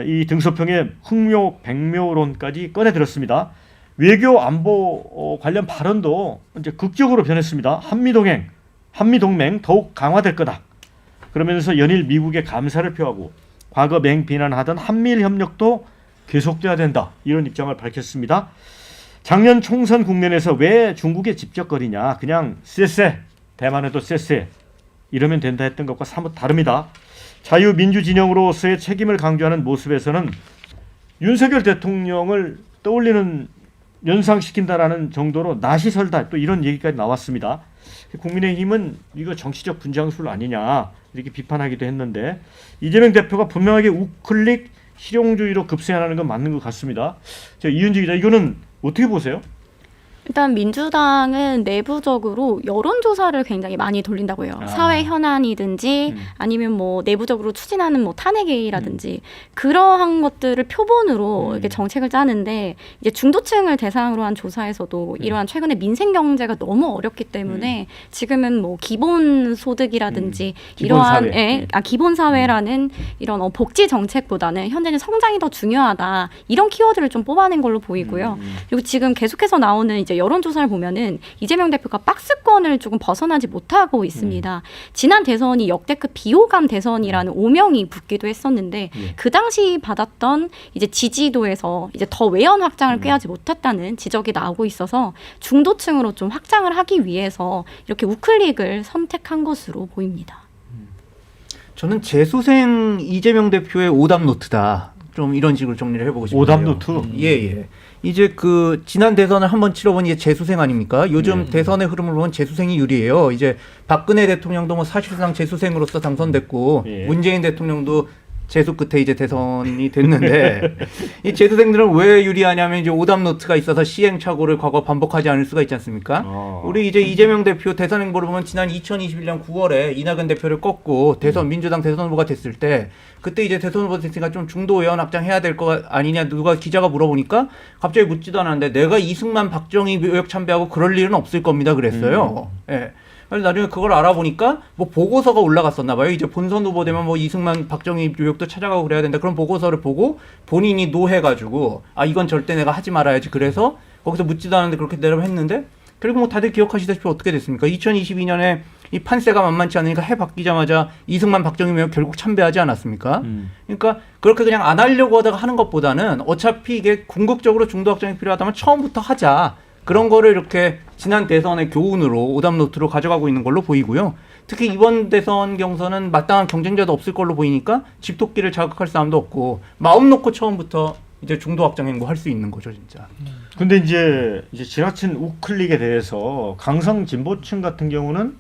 이 등소평의 흥묘 백묘론까지 꺼내들었습니다. 외교 안보 관련 발언도 이제 극적으로 변했습니다. 한미동맹 더욱 강화될 거다. 그러면서 연일 미국에 감사를 표하고 과거 맹 비난하던 한미일 협력도 계속돼야 된다. 이런 입장을 밝혔습니다. 작년 총선 국면에서 왜 중국에 집적거리냐. 그냥 쎄쎄 대만에도 쎄쎄 이러면 된다 했던 것과 사뭇 다릅니다. 자유민주진영으로서의 책임을 강조하는 모습에서는 윤석열 대통령을 떠올리는 연상시킨다라는 정도로 낯이 설다 또 이런 얘기까지 나왔습니다. 국민의힘은 이거 정치적 분장술 아니냐 이렇게 비판하기도 했는데 이재명 대표가 분명하게 우클릭 실용주의로 급세하는 건 맞는 것 같습니다. 이은지 기자, 이거는 어떻게 보세요? 일단 민주당은 내부적으로 여론조사를 굉장히 많이 돌린다고 해요. 사회 현안이든지 아니면 뭐 내부적으로 추진하는 뭐 탄핵이라든지 그러한 것들을 표본으로 이렇게 정책을 짜는데 이제 중도층을 대상으로 한 조사에서도 이러한 최근에 민생 경제가 너무 어렵기 때문에 지금은 뭐 기본 소득이라든지 이러한 기본 사회라는 이런 복지 정책보다는 현재는 성장이 더 중요하다. 이런 키워드를 좀 뽑아낸 걸로 보이고요. 그리고 지금 계속해서 나오는 이제 여론조사를 보면은 이재명 대표가 박스권을 조금 벗어나지 못하고 있습니다. 지난 대선이 역대급 비호감 대선이라는 오명이 붙기도 했었는데 그 당시 받았던 이제 지지도에서 이제 더 외연 확장을 꾀하지 못했다는 지적이 나오고 있어서 중도층으로 좀 확장을 하기 위해서 이렇게 우클릭을 선택한 것으로 보입니다. 저는 재수생 이재명 대표의 오답 노트다. 좀 이런 식으로 정리를 해보고 싶어요. 오답 노트? 예. 이제 그 지난 대선을 한번 치러본 이제 재수생 아닙니까? 요즘 대선의 흐름을 보면 재수생이 유리해요. 이제 박근혜 대통령도 뭐 사실상 재수생으로서 당선됐고 문재인 대통령도 재수 끝에 이제 대선이 됐는데 이 재수생들은 왜 유리하냐면 이제 오답 노트가 있어서 시행착오를 과거 반복하지 않을 수가 있지 않습니까? 우리 이제 이재명 대표 대선 행보를 보면 지난 2021년 9월에 이낙연 대표를 꺾고 대선 민주당 대선 후보가 됐을 때 그때 이제 대선 후보 됐으니까 좀 중도 의원 확장해야 될 거 아니냐 누가 기자가 물어보니까 갑자기 묻지도 않았는데 내가 이승만 박정희 묘역 참배하고 그럴 일은 없을 겁니다 그랬어요. 예. 그래서 나중에 그걸 알아보니까 뭐 보고서가 올라갔었나 봐요. 이제 본선 후보 되면 뭐 이승만 박정희 묘역도 찾아가고 그래야 된다. 그런 보고서를 보고 본인이 노해가지고 아 이건 절대 내가 하지 말아야지. 그래서 거기서 묻지도 않았는데 그렇게 내려했는데 결국 뭐 다들 기억하시다시피 어떻게 됐습니까? 2022년에 이 판세가 만만치 않으니까 해 바뀌자마자 이승만 박정희 묘역 결국 참배하지 않았습니까? 그러니까 그렇게 그냥 안 하려고 하다가 하는 것보다는 어차피 이게 궁극적으로 중도 확장이 필요하다면 처음부터 하자. 그런 거를 이렇게 지난 대선의 교훈으로 오답노트로 가져가고 있는 걸로 보이고요. 특히 이번 대선 경선은 마땅한 경쟁자도 없을 걸로 보이니까 집토끼를 자극할 사람도 없고 마음 놓고 처음부터 이제 중도 확장 행보 할 수 있는 거죠, 진짜. 근데 이제 지나친 우클릭에 대해서 강성 진보층 같은 경우는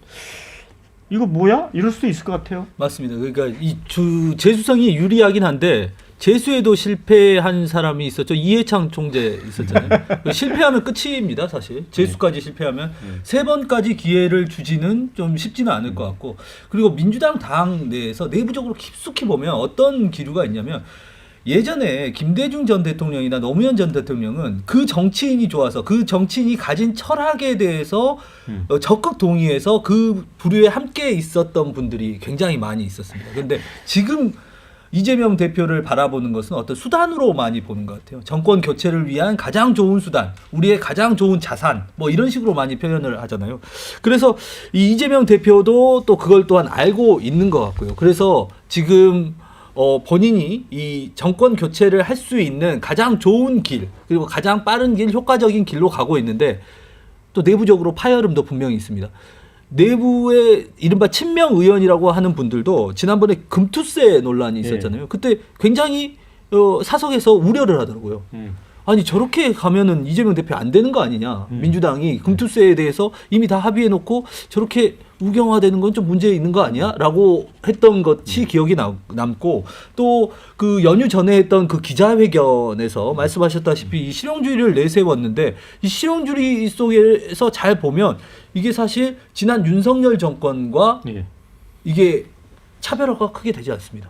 이거 뭐야? 이럴 수도 있을 것 같아요. 맞습니다. 그러니까 이 재수성이 유리하긴 한데 재수에도 실패한 사람이 있었죠. 이해창 총재 있었잖아요. 실패하면 끝입니다, 사실. 재수까지 실패하면 세 번까지 기회를 주지는 좀 쉽지는 않을 것 같고, 그리고 민주당 당 내에서 내부적으로 깊숙이 보면 어떤 기류가 있냐면 예전에 김대중 전 대통령이나 노무현 전 대통령은 그 정치인이 좋아서 그 정치인이 가진 철학에 대해서 적극 동의해서 그 부류에 함께 있었던 분들이 굉장히 많이 있었습니다. 그런데 지금 이재명 대표를 바라보는 것은 어떤 수단으로 많이 보는 것 같아요. 정권 교체를 위한 가장 좋은 수단, 우리의 가장 좋은 자산, 뭐 이런 식으로 많이 표현을 하잖아요. 그래서 이 이재명 대표도 또 그걸 또한 알고 있는 것 같고요. 그래서 지금 본인이 이 정권 교체를 할 수 있는 가장 좋은 길, 그리고 가장 빠른 길, 효과적인 길로 가고 있는데 또 내부적으로 파열음도 분명히 있습니다. 내부의 이른바 친명 의원이라고 하는 분들도 지난번에 금투세 논란이 있었잖아요. 그때 굉장히 사석에서 우려를 하더라고요. 아니 저렇게 가면은 이재명 대표 안 되는 거 아니냐. 민주당이 금투세에 대해서 이미 다 합의해놓고 저렇게 우경화되는 건 좀 문제 있는 거 아니야? 라고 했던 것이 기억이 남고 또 그 연휴 전에 했던 그 기자회견에서 말씀하셨다시피 이 실용주의를 내세웠는데 이 실용주의 속에서 잘 보면 이게 사실 지난 윤석열 정권과 이게 차별화가 크게 되지 않습니다.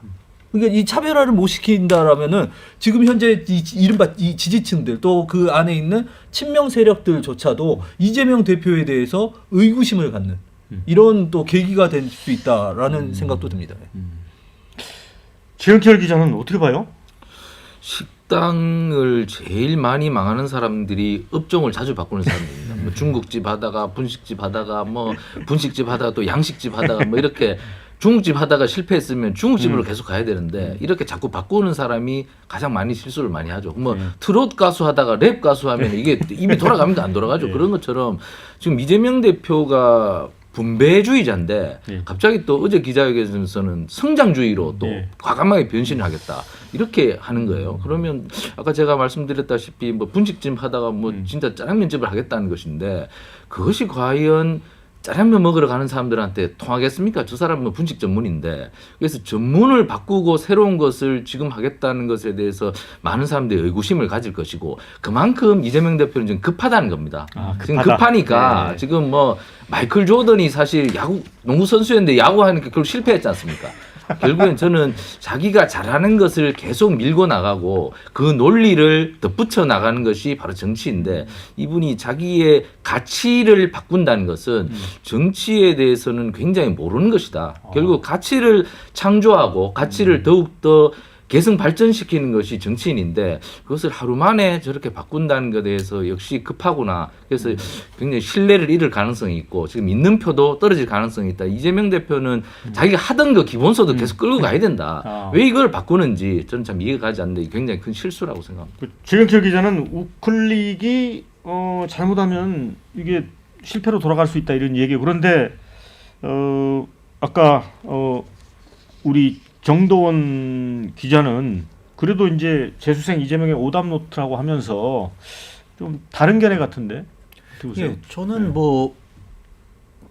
그러니까 이 차별화를 못 시킨다라면은 지금 현재 이른바 이 지지층들 또 그 안에 있는 친명 세력들조차도 이재명 대표에 대해서 의구심을 갖는 이런 또 계기가 될 수 있다라는 생각도 듭니다. 지은철 기자는 어떻게 봐요? 식당을 제일 많이 망하는 사람들이 업종을 자주 바꾸는 사람들입니다. 뭐 중국집 하다가 분식집 하다가 뭐 분식집 하다가 또 양식집 하다가 뭐 이렇게 중국집 하다가 실패했으면 중국집으로 계속 가야 되는데 이렇게 자꾸 바꾸는 사람이 가장 많이 실수를 많이 하죠. 뭐 트로트 가수 하다가 랩 가수 하면 이게 입이 돌아가면 안 돌아가죠. 그런 것처럼 지금 이재명 대표가 분배주의자인데 갑자기 또 어제 기자회견에서는 성장주의로 또 과감하게 변신을 하겠다 이렇게 하는 거예요. 그러면 아까 제가 말씀드렸다시피 뭐 분식집 하다가 뭐 진짜 짜장면집을 하겠다는 것인데 그것이 과연 짜장면 먹으러 가는 사람들한테 통하겠습니까? 저 사람은 분식 전문인데. 그래서 전문을 바꾸고 새로운 것을 지금 하겠다는 것에 대해서 많은 사람들이 의구심을 가질 것이고 그만큼 이재명 대표는 지금 급하다는 겁니다. 지금 급하니까 지금 뭐 마이클 조던이 사실 농구 선수였는데 야구하니까 결국 실패했지 않습니까? 결국엔 저는 자기가 잘하는 것을 계속 밀고 나가고 그 논리를 덧붙여 나가는 것이 바로 정치인데 이분이 자기의 가치를 바꾼다는 것은 정치에 대해서는 굉장히 모르는 것이다. 결국 가치를 창조하고 가치를 더욱더 계승 발전시키는 것이 정치인인데 그것을 하루 만에 저렇게 바꾼다는 것에 대해서 역시 급하구나. 그래서 굉장히 신뢰를 잃을 가능성이 있고 지금 있는 표도 떨어질 가능성이 있다. 이재명 대표는 자기가 하던 거 기본소득 계속 끌고 가야 된다. 왜 이걸 바꾸는지 저는 참 이해가 가지 않는데 굉장히 큰 실수라고 생각합니다. 지금철 기자는 우클릭이 잘못하면 이게 실패로 돌아갈 수 있다 이런 얘기예요. 그런데 아까 우리 정도원 기자는 그래도 이제 재수생 이재명의 오답 노트라고 하면서 좀 다른 견해 같은데 어떻게 보세요? 저는 뭐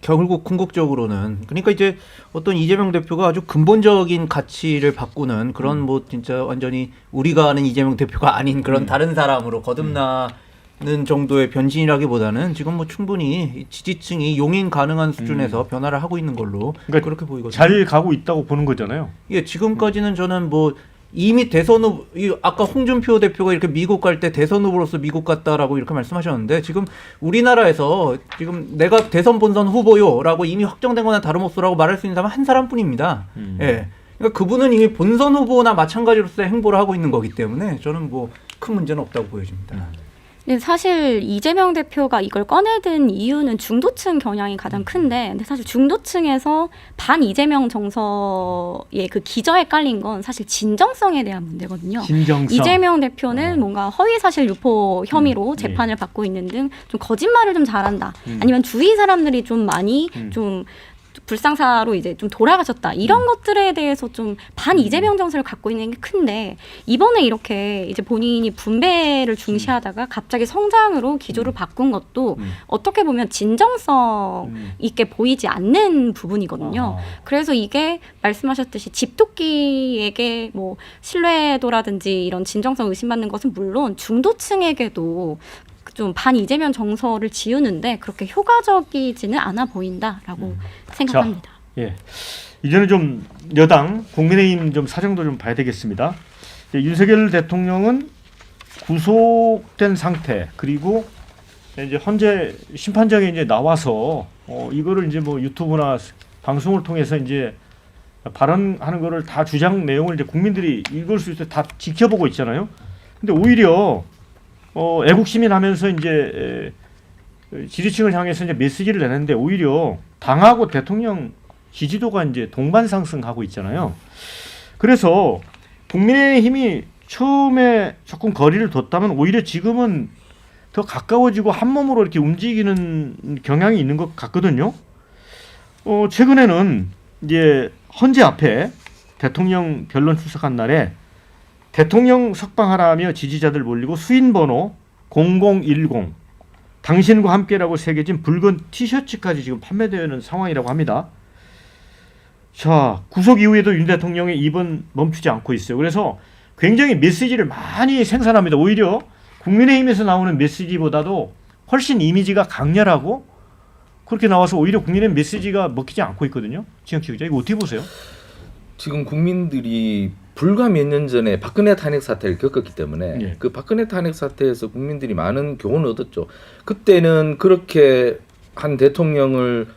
결국 궁극적으로는 그러니까 이제 어떤 이재명 대표가 아주 근본적인 가치를 바꾸는 그런 뭐 진짜 완전히 우리가 아는 이재명 대표가 아닌 그런 다른 사람으로 거듭나는 정도의 변신이라기보다는 지금 뭐 충분히 지지층이 용인 가능한 수준에서 변화를 하고 있는 걸로 그러니까 그렇게 보이거든요. 잘 가고 있다고 보는 거잖아요. 예, 지금까지는 저는 뭐 이미 대선 후보, 아까 홍준표 대표가 이렇게 미국 갈 때 대선 후보로서 미국 갔다라고 이렇게 말씀하셨는데 지금 우리나라에서 지금 내가 대선 본선 후보요라고 이미 확정된 거나 다름없어라고 말할 수 있는 사람은 한 사람뿐입니다. 예. 그러니까 그분은 이미 본선 후보나 마찬가지로서의 행보를 하고 있는 거기 때문에 저는 뭐 큰 문제는 없다고 보여집니다. 근데 사실 이재명 대표가 이걸 꺼내든 이유는 중도층 겨냥이 가장 큰데, 근데 사실 중도층에서 반 이재명 정서의 그 기저에 깔린 건 사실 진정성에 대한 문제거든요. 진정성. 이재명 대표는 뭔가 허위사실 유포 혐의로 재판을 받고 있는 등 좀 거짓말을 좀 잘한다. 아니면 주위 사람들이 좀 많이 좀 불상사로 이제 좀 돌아가셨다. 이런 것들에 대해서 좀 반 이재명 정서를 갖고 있는 게 큰데, 이번에 이렇게 이제 본인이 분배를 중시하다가 갑자기 성장으로 기조를 바꾼 것도 어떻게 보면 진정성 있게 보이지 않는 부분이거든요. 그래서 이게 말씀하셨듯이 집토끼에게 뭐 신뢰도라든지 이런 진정성 의심받는 것은 물론 중도층에게도 좀 반 이재명 정서를 지우는데 그렇게 효과적이지는 않아 보인다라고 생각합니다. 자, 예. 이제는 좀 여당 국민의힘 좀 사정도 좀 봐야 되겠습니다. 윤석열 대통령은 구속된 상태, 그리고 이제 현재 심판장에 이제 나와서 이거를 이제 뭐 유튜브나 방송을 통해서 이제 발언하는 거를 다 주장 내용을 이제 국민들이 읽을 수 있어 다 지켜보고 있잖아요. 근데 오히려 애국시민 하면서 이제 지지층을 향해서 이제 메시지를 내는데 오히려 당하고 대통령 지지도가 이제 동반 상승하고 있잖아요. 그래서 국민의힘이 처음에 조금 거리를 뒀다면 오히려 지금은 더 가까워지고 한 몸으로 이렇게 움직이는 경향이 있는 것 같거든요. 최근에는 이제 헌재 앞에 대통령 변론 출석한 날에 대통령 석방하라며 지지자들 몰리고 수인번호 0010 당신과 함께라고 새겨진 붉은 티셔츠까지 지금 판매되는 상황이라고 합니다. 자, 구속 이후에도 윤 대통령의 입은 멈추지 않고 있어요. 그래서 굉장히 메시지를 많이 생산합니다. 오히려 국민의힘에서 나오는 메시지보다도 훨씬 이미지가 강렬하고 그렇게 나와서 오히려 국민의힘 메시지가 먹히지 않고 있거든요. 지영씨 기자, 이거 어떻게 보세요? 지금 국민들이 불과 몇 년 전에 박근혜 탄핵 사태를 겪었기 때문에 그 박근혜 탄핵 사태에서 국민들이 많은 교훈을 얻었죠. 그때는 그렇게 한 대통령을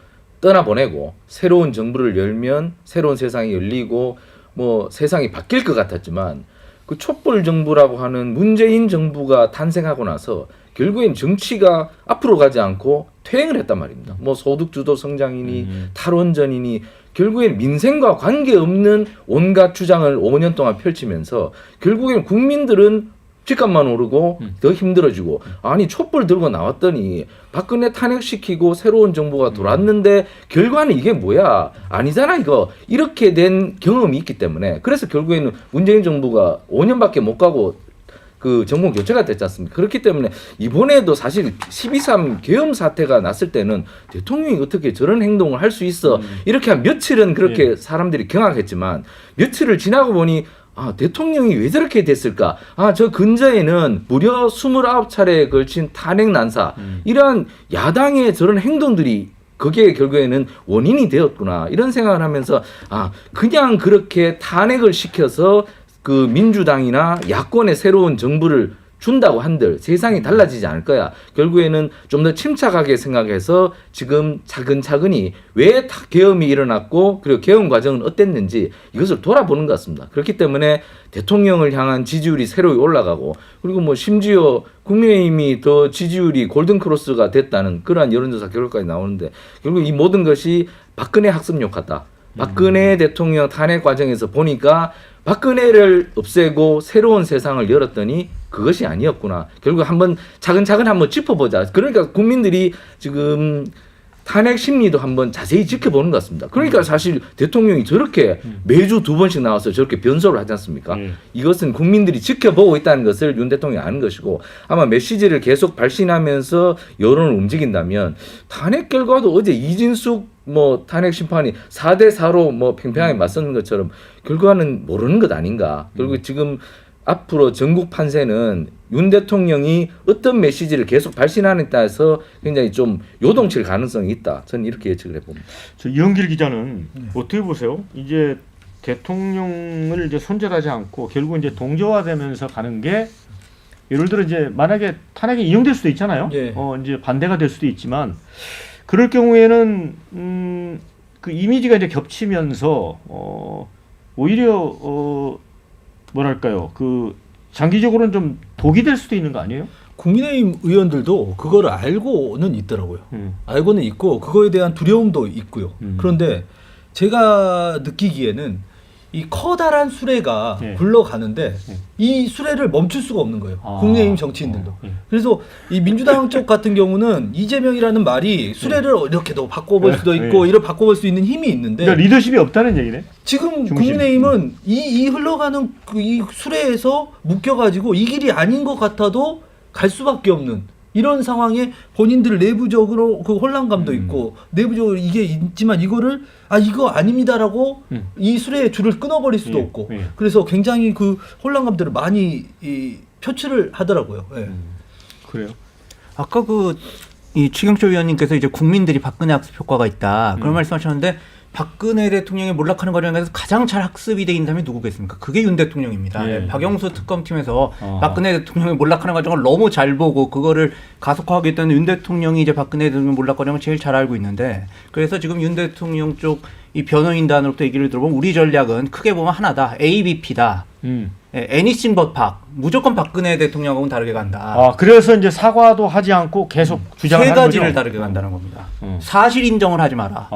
떠나보내고 새로운 정부를 열면 새로운 세상이 열리고 뭐 세상이 바뀔 것 같았지만 그 촛불 정부라고 하는 문재인 정부가 탄생하고 나서 결국엔 정치가 앞으로 가지 않고 퇴행을 했단 말입니다. 뭐 소득주도 성장이니 탈원전이니 결국엔 민생과 관계없는 온갖 주장을 5년 동안 펼치면서 결국엔 국민들은 집값만 오르고 더 힘들어지고, 아니 촛불 들고 나왔더니 박근혜 탄핵시키고 새로운 정부가 돌았는데 결과는 이게 뭐야, 아니잖아 이거, 이렇게 된 경험이 있기 때문에 그래서 결국에는 문재인 정부가 5년밖에 못 가고 그 정권 교체가 됐지 않습니까? 그렇기 때문에 이번에도 사실 12.3 계엄 사태가 났을 때는 대통령이 어떻게 저런 행동을 할 수 있어, 이렇게 한 며칠은 그렇게 사람들이 경악했지만 며칠을 지나고 보니 아, 대통령이 왜 저렇게 됐을까? 아, 저 근저에는 무려 29차례에 걸친 탄핵 난사, 이러한 야당의 저런 행동들이 그게 결국에는 원인이 되었구나, 이런 생각을 하면서 아, 그냥 그렇게 탄핵을 시켜서 그 민주당이나 야권의 새로운 정부를 준다고 한들 세상이 달라지지 않을 거야. 결국에는 좀 더 침착하게 생각해서 지금 차근차근히 왜 계엄이 일어났고 그리고 계엄 과정은 어땠는지 이것을 돌아보는 것 같습니다. 그렇기 때문에 대통령을 향한 지지율이 새로 올라가고, 그리고 뭐 심지어 국민의힘이 더 지지율이 골든크로스가 됐다는 그러한 여론조사 결과까지 나오는데, 결국 이 모든 것이 박근혜 학습용 같다. 박근혜 대통령 탄핵 과정에서 보니까 박근혜를 없애고 새로운 세상을 열었더니 그것이 아니었구나. 결국 한번 차근차근 한번 짚어보자. 그러니까 국민들이 지금 탄핵 심리도 한번 자세히 지켜보는 것 같습니다. 그러니까 사실 대통령이 저렇게 매주 2번씩 나와서 저렇게 변소를 하지 않습니까? 이것은 국민들이 지켜보고 있다는 것을 윤 대통령이 아는 것이고 아마 메시지를 계속 발신하면서 여론을 움직인다면 탄핵 결과도 어제 이진숙 뭐 탄핵 심판이 4대4로 뭐 팽팽하게 맞서는 것처럼 결과는 모르는 것 아닌가. 결국 지금 앞으로 전국 판세는 윤 대통령이 어떤 메시지를 계속 발신하는 따라서 굉장히 좀 요동칠 가능성이 있다. 저는 이렇게 예측을 해봅니다. 저 이영길 기자는 어떻게 보세요? 이제 대통령을 이제 손절하지 않고 결국 이제 동조화되면서 가는 게 예를 들어 이제 만약에 탄핵이 이용될 수도 있잖아요. 이제 반대가 될 수도 있지만 그럴 경우에는 그 이미지가 이제 겹치면서 오히려 뭐랄까요? 그 장기적으로는 좀 독이 될 수도 있는 거 아니에요? 국민의힘 의원들도 그거를 알고는 있더라고요. 알고는 있고 그거에 대한 두려움도 있고요. 그런데 제가 느끼기에는 이 커다란 수레가 굴러가는데 이 수레를 멈출 수가 없는 거예요. 국민의힘 정치인들도. 그래서 이 민주당 쪽 같은 경우는 이재명이라는 말이 수레를 이렇게도 바꿔볼 수도 있고 이를 바꿔볼 수 있는 힘이 있는데 그러니까 리더십이 없다는 얘기네. 지금 국민의힘은 이 흘러가는 이 수레에서 묶여가지고 이 길이 아닌 것 같아도 갈 수밖에 없는 이런 상황에 본인들 내부적으로 그 혼란감도 있고 내부적으로 이게 있지만 이거를 이거 아닙니다라고 이 수레의 줄을 끊어버릴 수도 없고 그래서 굉장히 그 혼란감들을 많이 표출을 하더라고요. 그래요? 아까 이 추경철 위원님께서 이제 국민들이 박근혜 학습 효과가 있다 그런 말씀하셨는데 박근혜 대통령이 몰락하는 과정에서 가장 잘 학습이 돼 있는 사람이 누구겠습니까? 그게 윤 대통령입니다. 박영수 특검팀에서 박근혜 대통령이 몰락하는 과정을 너무 잘 보고 그거를 가속화하겠다는 윤 대통령이 이제 박근혜 대통령 몰락 과정을 제일 잘 알고 있는데 그래서 지금 윤 대통령 쪽 이 변호인단으로부터 얘기를 들어보면 우리 전략은 크게 보면 하나다. ABP다. 애니싱 버팍. 무조건 박근혜 대통령하고는 다르게 간다. 그래서 이제 사과도 하지 않고 계속 주장을 세 하는 가지를 거죠? 다르게 간다는 겁니다. 사실 인정을 하지 마라.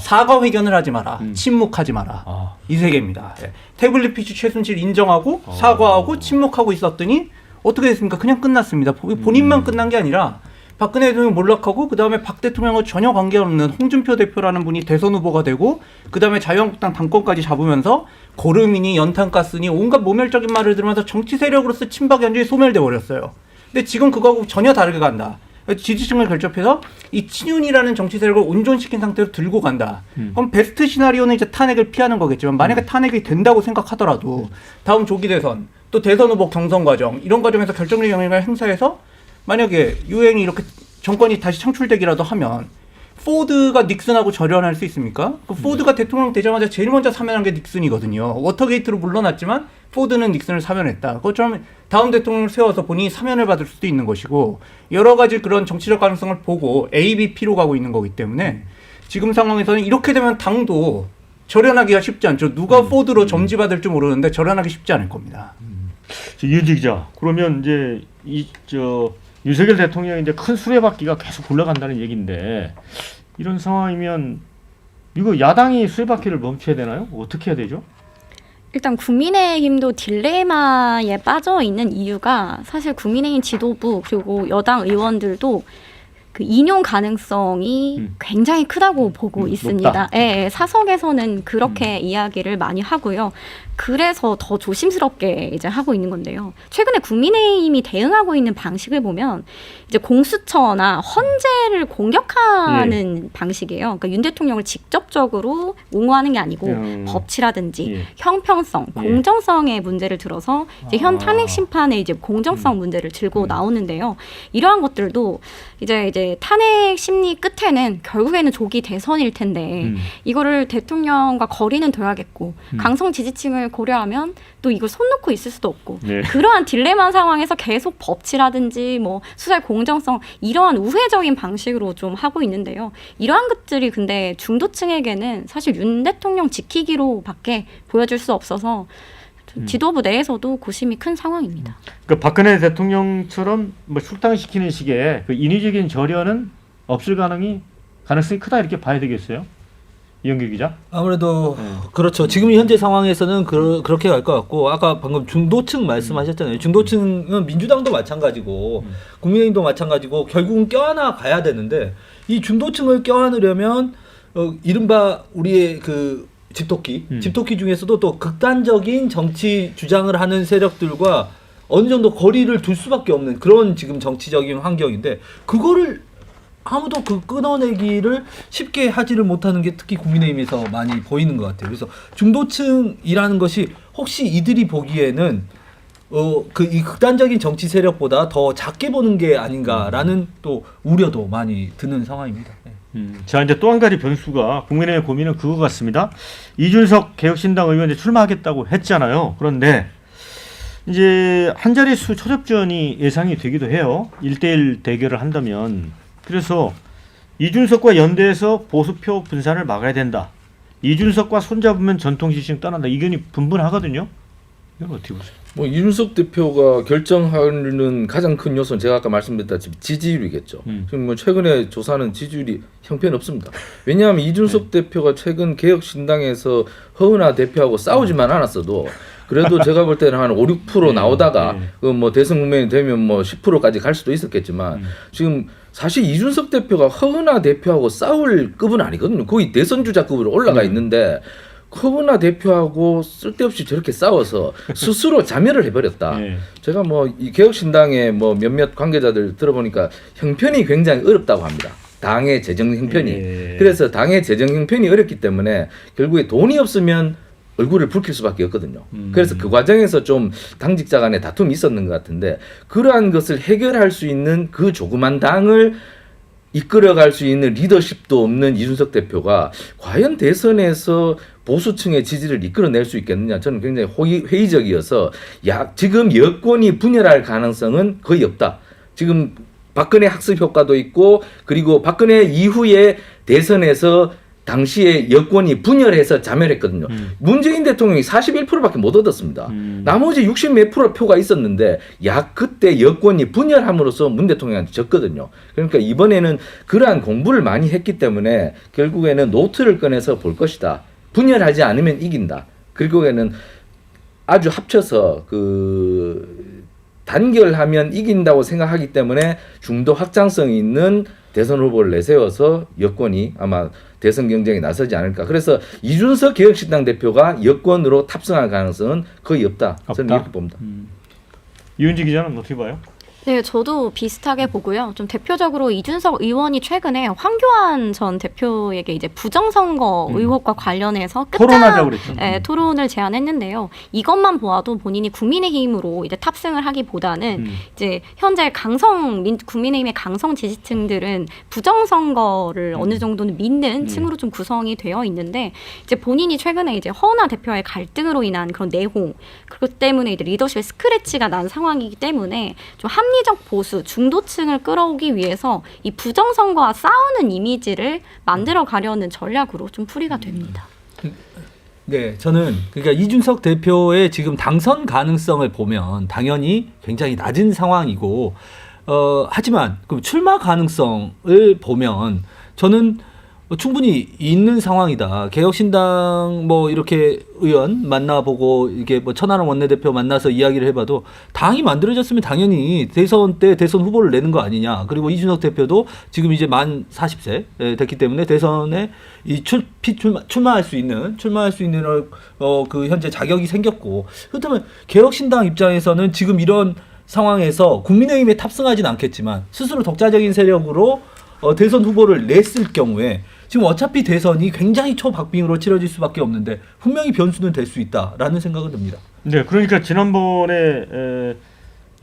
사과 회견을 하지 마라. 침묵하지 마라. 이 세 개입니다. 태블릿 PC 최순실 인정하고 사과하고 침묵하고 있었더니 어떻게 됐습니까? 그냥 끝났습니다. 본인만 끝난 게 아니라 박근혜 대통령 몰락하고 그 다음에 박 대통령과 전혀 관계없는 홍준표 대표라는 분이 대선 후보가 되고 그 다음에 자유한국당 당권까지 잡으면서 고르미니 연탄가스니 온갖 모멸적인 말을 들으면서 정치 세력으로서 친박이 완전히 소멸돼 버렸어요. 근데 지금 그거하고 전혀 다르게 간다. 지지층을 결집해서 이 친윤이라는 정치 세력을 온전시킨 상태로 들고 간다. 그럼 베스트 시나리오는 이제 탄핵을 피하는 거겠지만 만약에 탄핵이 된다고 생각하더라도 다음 조기 대선 또 대선 후보 경선 과정 이런 과정에서 결정적인 영향을 행사해서 만약에 유행이 이렇게 정권이 다시 창출되기라도 하면 포드가 닉슨하고 절연할 수 있습니까? 그 포드가 대통령 되자마자 제일 먼저 사면한 게 닉슨이거든요. 워터게이트로 물러났지만 포드는 닉슨을 사면했다. 그것처럼 다음 대통령을 세워서 본인이 사면을 받을 수도 있는 것이고 여러 가지 그런 정치적 가능성을 보고 ABP로 가고 있는 거기 때문에 지금 상황에서는 이렇게 되면 당도 절연하기가 쉽지 않죠. 누가 포드로 점지받을지 모르는데 절연하기 쉽지 않을 겁니다. 유지 기자, 그러면 이제 윤석열 대통령이 이제 큰 수레바퀴가 계속 굴러간다는 얘기인데 이런 상황이면 이거 야당이 수레바퀴를 멈춰야 되나요? 어떻게 해야 되죠? 일단 국민의힘도 딜레마에 빠져 있는 이유가 사실 국민의힘 지도부 그리고 여당 의원들도 그 인용 가능성이 굉장히 크다고 보고 있습니다. 사석에서는 그렇게 이야기를 많이 하고요. 그래서 더 조심스럽게 이제 하고 있는 건데요. 최근에 국민의힘이 대응하고 있는 방식을 보면 이제 공수처나 헌재를 공격하는 방식이에요. 그러니까 윤 대통령을 직접적으로 옹호하는 게 아니고 법치라든지 형평성, 공정성의 문제를 들어서 이제 현 탄핵 심판의 이제 공정성 문제를 들고 나오는데요. 이러한 것들도 이제 탄핵 심리 끝에는 결국에는 조기 대선일 텐데 이거를 대통령과 거리는 둬야겠고 강성 지지층을 고려하면 또 이걸 손 놓고 있을 수도 없고 그러한 딜레마 상황에서 계속 법치라든지 뭐 수사의 공정성 이러한 우회적인 방식으로 좀 하고 있는데요. 이러한 것들이 근데 중도층에게는 사실 윤 대통령 지키기로 밖에 보여줄 수 없어서 지도부 내에서도 고심이 큰 상황입니다. 그 박근혜 대통령처럼 뭐 출당시키는 식의 그 인위적인 절연은 없을 가능성이 크다 이렇게 봐야 되겠어요? 이영규 기자. 아무래도 그렇죠. 지금 현재 상황에서는 그렇게 갈 것 같고 아까 방금 중도층 말씀하셨잖아요. 중도층은 민주당도 마찬가지고 국민의힘도 마찬가지고 결국은 껴안아 가야 되는데 이 중도층을 껴안으려면 이른바 우리의 그 집토끼 중에서도 또 극단적인 정치 주장을 하는 세력들과 어느 정도 거리를 둘 수밖에 없는 그런 지금 정치적인 환경인데 그거를 아무도 그 끊어내기를 쉽게 하지를 못하는 게 특히 국민의힘에서 많이 보이는 것 같아요. 그래서 중도층이라는 것이 혹시 이들이 보기에는 이 극단적인 정치 세력보다 더 작게 보는 게 아닌가라는 또 우려도 많이 드는 상황입니다. 자, 이제 또 한 가지 변수가 국민의힘의 고민은 그거 같습니다. 이준석 개혁신당 의원이 출마하겠다고 했잖아요. 그런데 이제 한 자릿수 초접전이 예상이 되기도 해요. 1대1 대결을 한다면. 그래서 이준석과 연대해서 보수표 분산을 막아야 된다. 이준석과 손잡으면 전통 지지층 떠난다. 의견이 분분하거든요. 이건 어떻게 보세요? 뭐 이준석 대표가 결정하는 가장 큰 요소는 제가 아까 말씀드렸다시피 지지율이겠죠. 지금 뭐 최근에 조사는 지지율이 형편없습니다. 왜냐하면 이준석 대표가 최근 개혁신당에서 허은하 대표하고 싸우지만 않았어도 그래도 제가 볼 때는 한 5, 6% 나오다가 그 뭐 대선 국면이 되면 뭐 10%까지 갈 수도 있었겠지만 지금 사실 이준석 대표가 허은하 대표하고 싸울 급은 아니거든요. 거의 대선 주자급으로 올라가 있는데 허은하 대표하고 쓸데없이 저렇게 싸워서 스스로 자멸을 해버렸다. 제가 뭐 이 개혁신당의 뭐 몇몇 관계자들 들어보니까 형편이 굉장히 어렵다고 합니다. 당의 재정 형편이. 그래서 당의 재정 형편이 어렵기 때문에 결국에 돈이 없으면 얼굴을 붉힐 수밖에 없거든요. 그래서 그 과정에서 좀 당직자 간에 다툼이 있었는 것 같은데 그러한 것을 해결할 수 있는 그 조그만 당을 이끌어갈 수 있는 리더십도 없는 이준석 대표가 과연 대선에서 보수층의 지지를 이끌어낼 수 있겠느냐 저는 굉장히 회의적이어서 지금 여권이 분열할 가능성은 거의 없다. 지금 박근혜 학습 효과도 있고 그리고 박근혜 이후에 대선에서 당시에 여권이 분열해서 자멸했거든요. 문재인 대통령이 41%밖에 못 얻었습니다. 나머지 60 몇 프로 표가 있었는데 그때 여권이 분열함으로써 문 대통령한테 졌거든요. 그러니까 이번에는 그러한 공부를 많이 했기 때문에 결국에는 노트를 꺼내서 볼 것이다. 분열하지 않으면 이긴다. 결국에는 아주 합쳐서 단결하면 이긴다고 생각하기 때문에 중도 확장성이 있는 대선 후보를 내세워서 여권이 아마 대선 경쟁에 나서지 않을까. 그래서 이준석 개혁신당 대표가 여권으로 탑승할 가능성은 거의 없다. 저는 이렇게 봅니다. 이은지 기자는 어떻게 봐요? 네, 저도 비슷하게 보고요. 좀 대표적으로 이준석 의원이 최근에 황교안 전 대표에게 이제 부정선거 의혹과 관련해서 토론하자고 그랬죠. 토론을 제안했는데요. 이것만 보아도 본인이 국민의힘으로 이제 탑승을 하기보다는 이제 현재 국민의힘의 강성 지지층들은 부정선거를 어느 정도는 믿는 층으로 좀 구성이 되어 있는데 이제 본인이 최근에 이제 허은하 대표와의 갈등으로 인한 그런 내홍 그것 때문에 이제 리더십의 스크래치가 난 상황이기 때문에 좀 합리적 보수, 중도층을 끌어오기 위해서 이 부정선거와 싸우는 이미지를 만들어 가려는 전략으로 좀 풀이가 됩니다. 네, 저는 그러니까 이준석 대표의 지금 당선 가능성을 보면 당연히 굉장히 낮은 상황이고 하지만 그 출마 가능성을 보면 저는 충분히 있는 상황이다. 개혁신당 뭐 이렇게 의원 만나보고 이게 뭐 천하람 원내대표 만나서 이야기를 해봐도 당이 만들어졌으면 당연히 대선 때 대선 후보를 내는 거 아니냐. 그리고 이준석 대표도 지금 이제 만 40세 됐기 때문에 대선에 출마할 수 있는 그 현재 자격이 생겼고 그렇다면 개혁신당 입장에서는 지금 이런 상황에서 국민의힘에 탑승하진 않겠지만 스스로 독자적인 세력으로 대선 후보를 냈을 경우에 지금 어차피 대선이 굉장히 초박빙으로 치러질 수밖에 없는데 분명히 변수는 될 수 있다라는 생각은 듭니다. 네, 그러니까 지난번에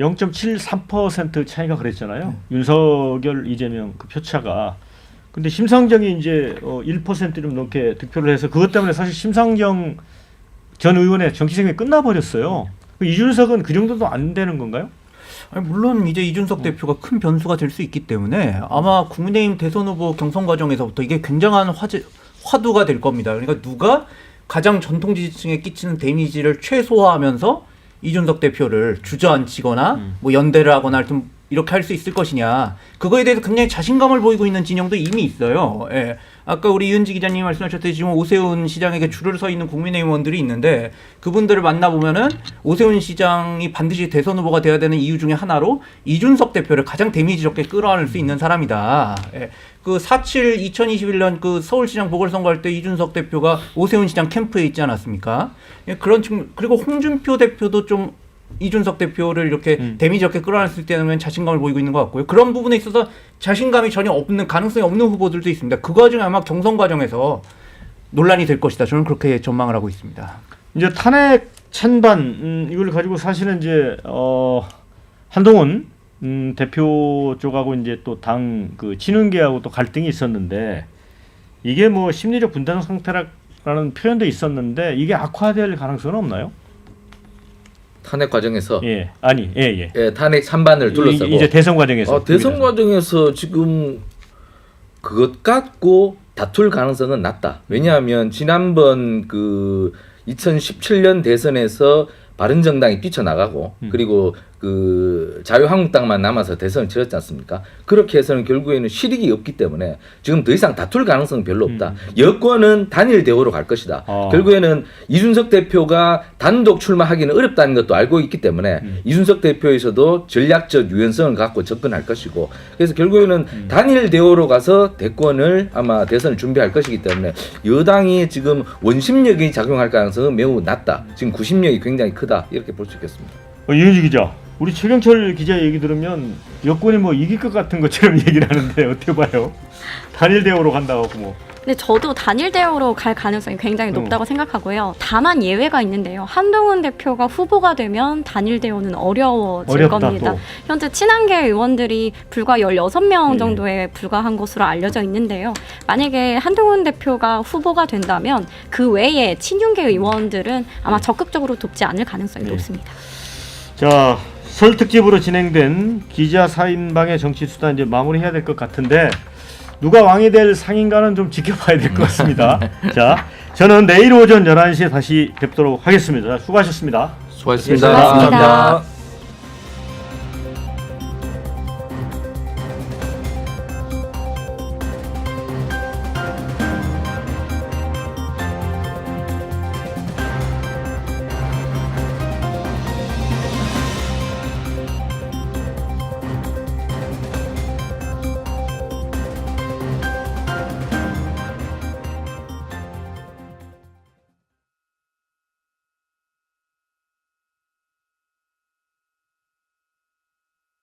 0.73% 차이가 그랬잖아요. 윤석열, 이재명 그 표차가. 근데 심상정이 이제 1% 좀 넘게 득표를 해서 그것 때문에 사실 심상정 전 의원의 정치 생명이 끝나버렸어요. 이준석은 그 정도도 안 되는 건가요? 아니, 물론 이제 이준석 대표가 큰 변수가 될 수 있기 때문에 아마 국민의힘 대선 후보 경선 과정에서부터 이게 굉장한 화두가 될 겁니다. 그러니까 누가 가장 전통 지지층에 끼치는 데미지를 최소화하면서 이준석 대표를 주저앉히거나 뭐 연대를 하거나 이렇게 할 수 있을 것이냐. 그거에 대해서 굉장히 자신감을 보이고 있는 진영도 이미 있어요. 예. 아까 우리 이은지 기자님이 말씀하셨듯이 지금 오세훈 시장에게 줄을 서 있는 국민의힘 의원들이 있는데 그분들을 만나보면은 오세훈 시장이 반드시 대선 후보가 돼야 되는 이유 중에 하나로 이준석 대표를 가장 데미지 적게 끌어안을 수 있는 사람이다. 예. 그 4.7 2021년 그 서울시장 보궐선거할 때 이준석 대표가 오세훈 시장 캠프에 있지 않았습니까? 예, 그런 측면, 그리고 홍준표 대표도 좀 이준석 대표를 이렇게 데미지 적게 끌어안을 수 있다는 자신감을 보이고 있는 것 같고요. 그런 부분에 있어서 자신감이 전혀 없는, 가능성이 없는 후보들도 있습니다. 그 과정에 아마 경선 과정에서 논란이 될 것이다. 저는 그렇게 전망을 하고 있습니다. 이제 탄핵 찬반 이걸 가지고 사실은 이제 한동훈 대표 쪽하고 이제 또 당 그 친윤계하고 또 갈등이 있었는데 이게 뭐 심리적 분단 상태라는 표현도 있었는데 이게 악화될 가능성은 없나요? 탄핵 과정에서 예, 탄핵 찬반을 둘러싸고 이제 대선 과정에서 대선 과정에서 지금 그것 갖고 다툴 가능성은 낮다. 왜냐하면 지난번 그 2017년 대선에서 바른정당이 뛰쳐나가고 그리고 그 자유한국당만 남아서 대선을 치렀지 않습니까? 그렇게 해서는 결국에는 실익이 없기 때문에 지금 더 이상 다툴 가능성은 별로 없다. 여권은 단일 대우로 갈 것이다. 결국에는 이준석 대표가 단독 출마하기는 어렵다는 것도 알고 있기 때문에 이준석 대표에서도 전략적 유연성을 갖고 접근할 것이고 그래서 결국에는 단일 대우로 가서 대권을 아마 대선을 준비할 것이기 때문에 여당이 지금 원심력이 작용할 가능성은 매우 낮다. 지금 구심력이 굉장히 크다. 이렇게 볼 수 있겠습니다. 이은지 기자, 우리 최경철 기자 얘기 들으면 여권이 뭐 이길 것 같은 것처럼 얘기를 하는데 어떻게 봐요? 단일 대우로 간다고 뭐. 근데 저도 단일 대우로 갈 가능성이 굉장히 높다고 생각하고요. 다만 예외가 있는데요. 한동훈 대표가 후보가 되면 단일 대우는 어려워질 겁니다. 또. 현재 친한계 의원들이 불과 16명 정도에 불과한 것으로 알려져 있는데요. 만약에 한동훈 대표가 후보가 된다면 그 외에 친윤계 의원들은 아마 적극적으로 돕지 않을 가능성이 높습니다. 자, 설 특집으로 진행된 기자 4인방의 정치 수다 이제 마무리해야 될 것 같은데 누가 왕이 될 상인가는 좀 지켜봐야 될 것 같습니다. 자, 저는 내일 오전 11시에 다시 뵙도록 하겠습니다. 수고하셨습니다. 수고하셨습니다. 수고하셨습니다.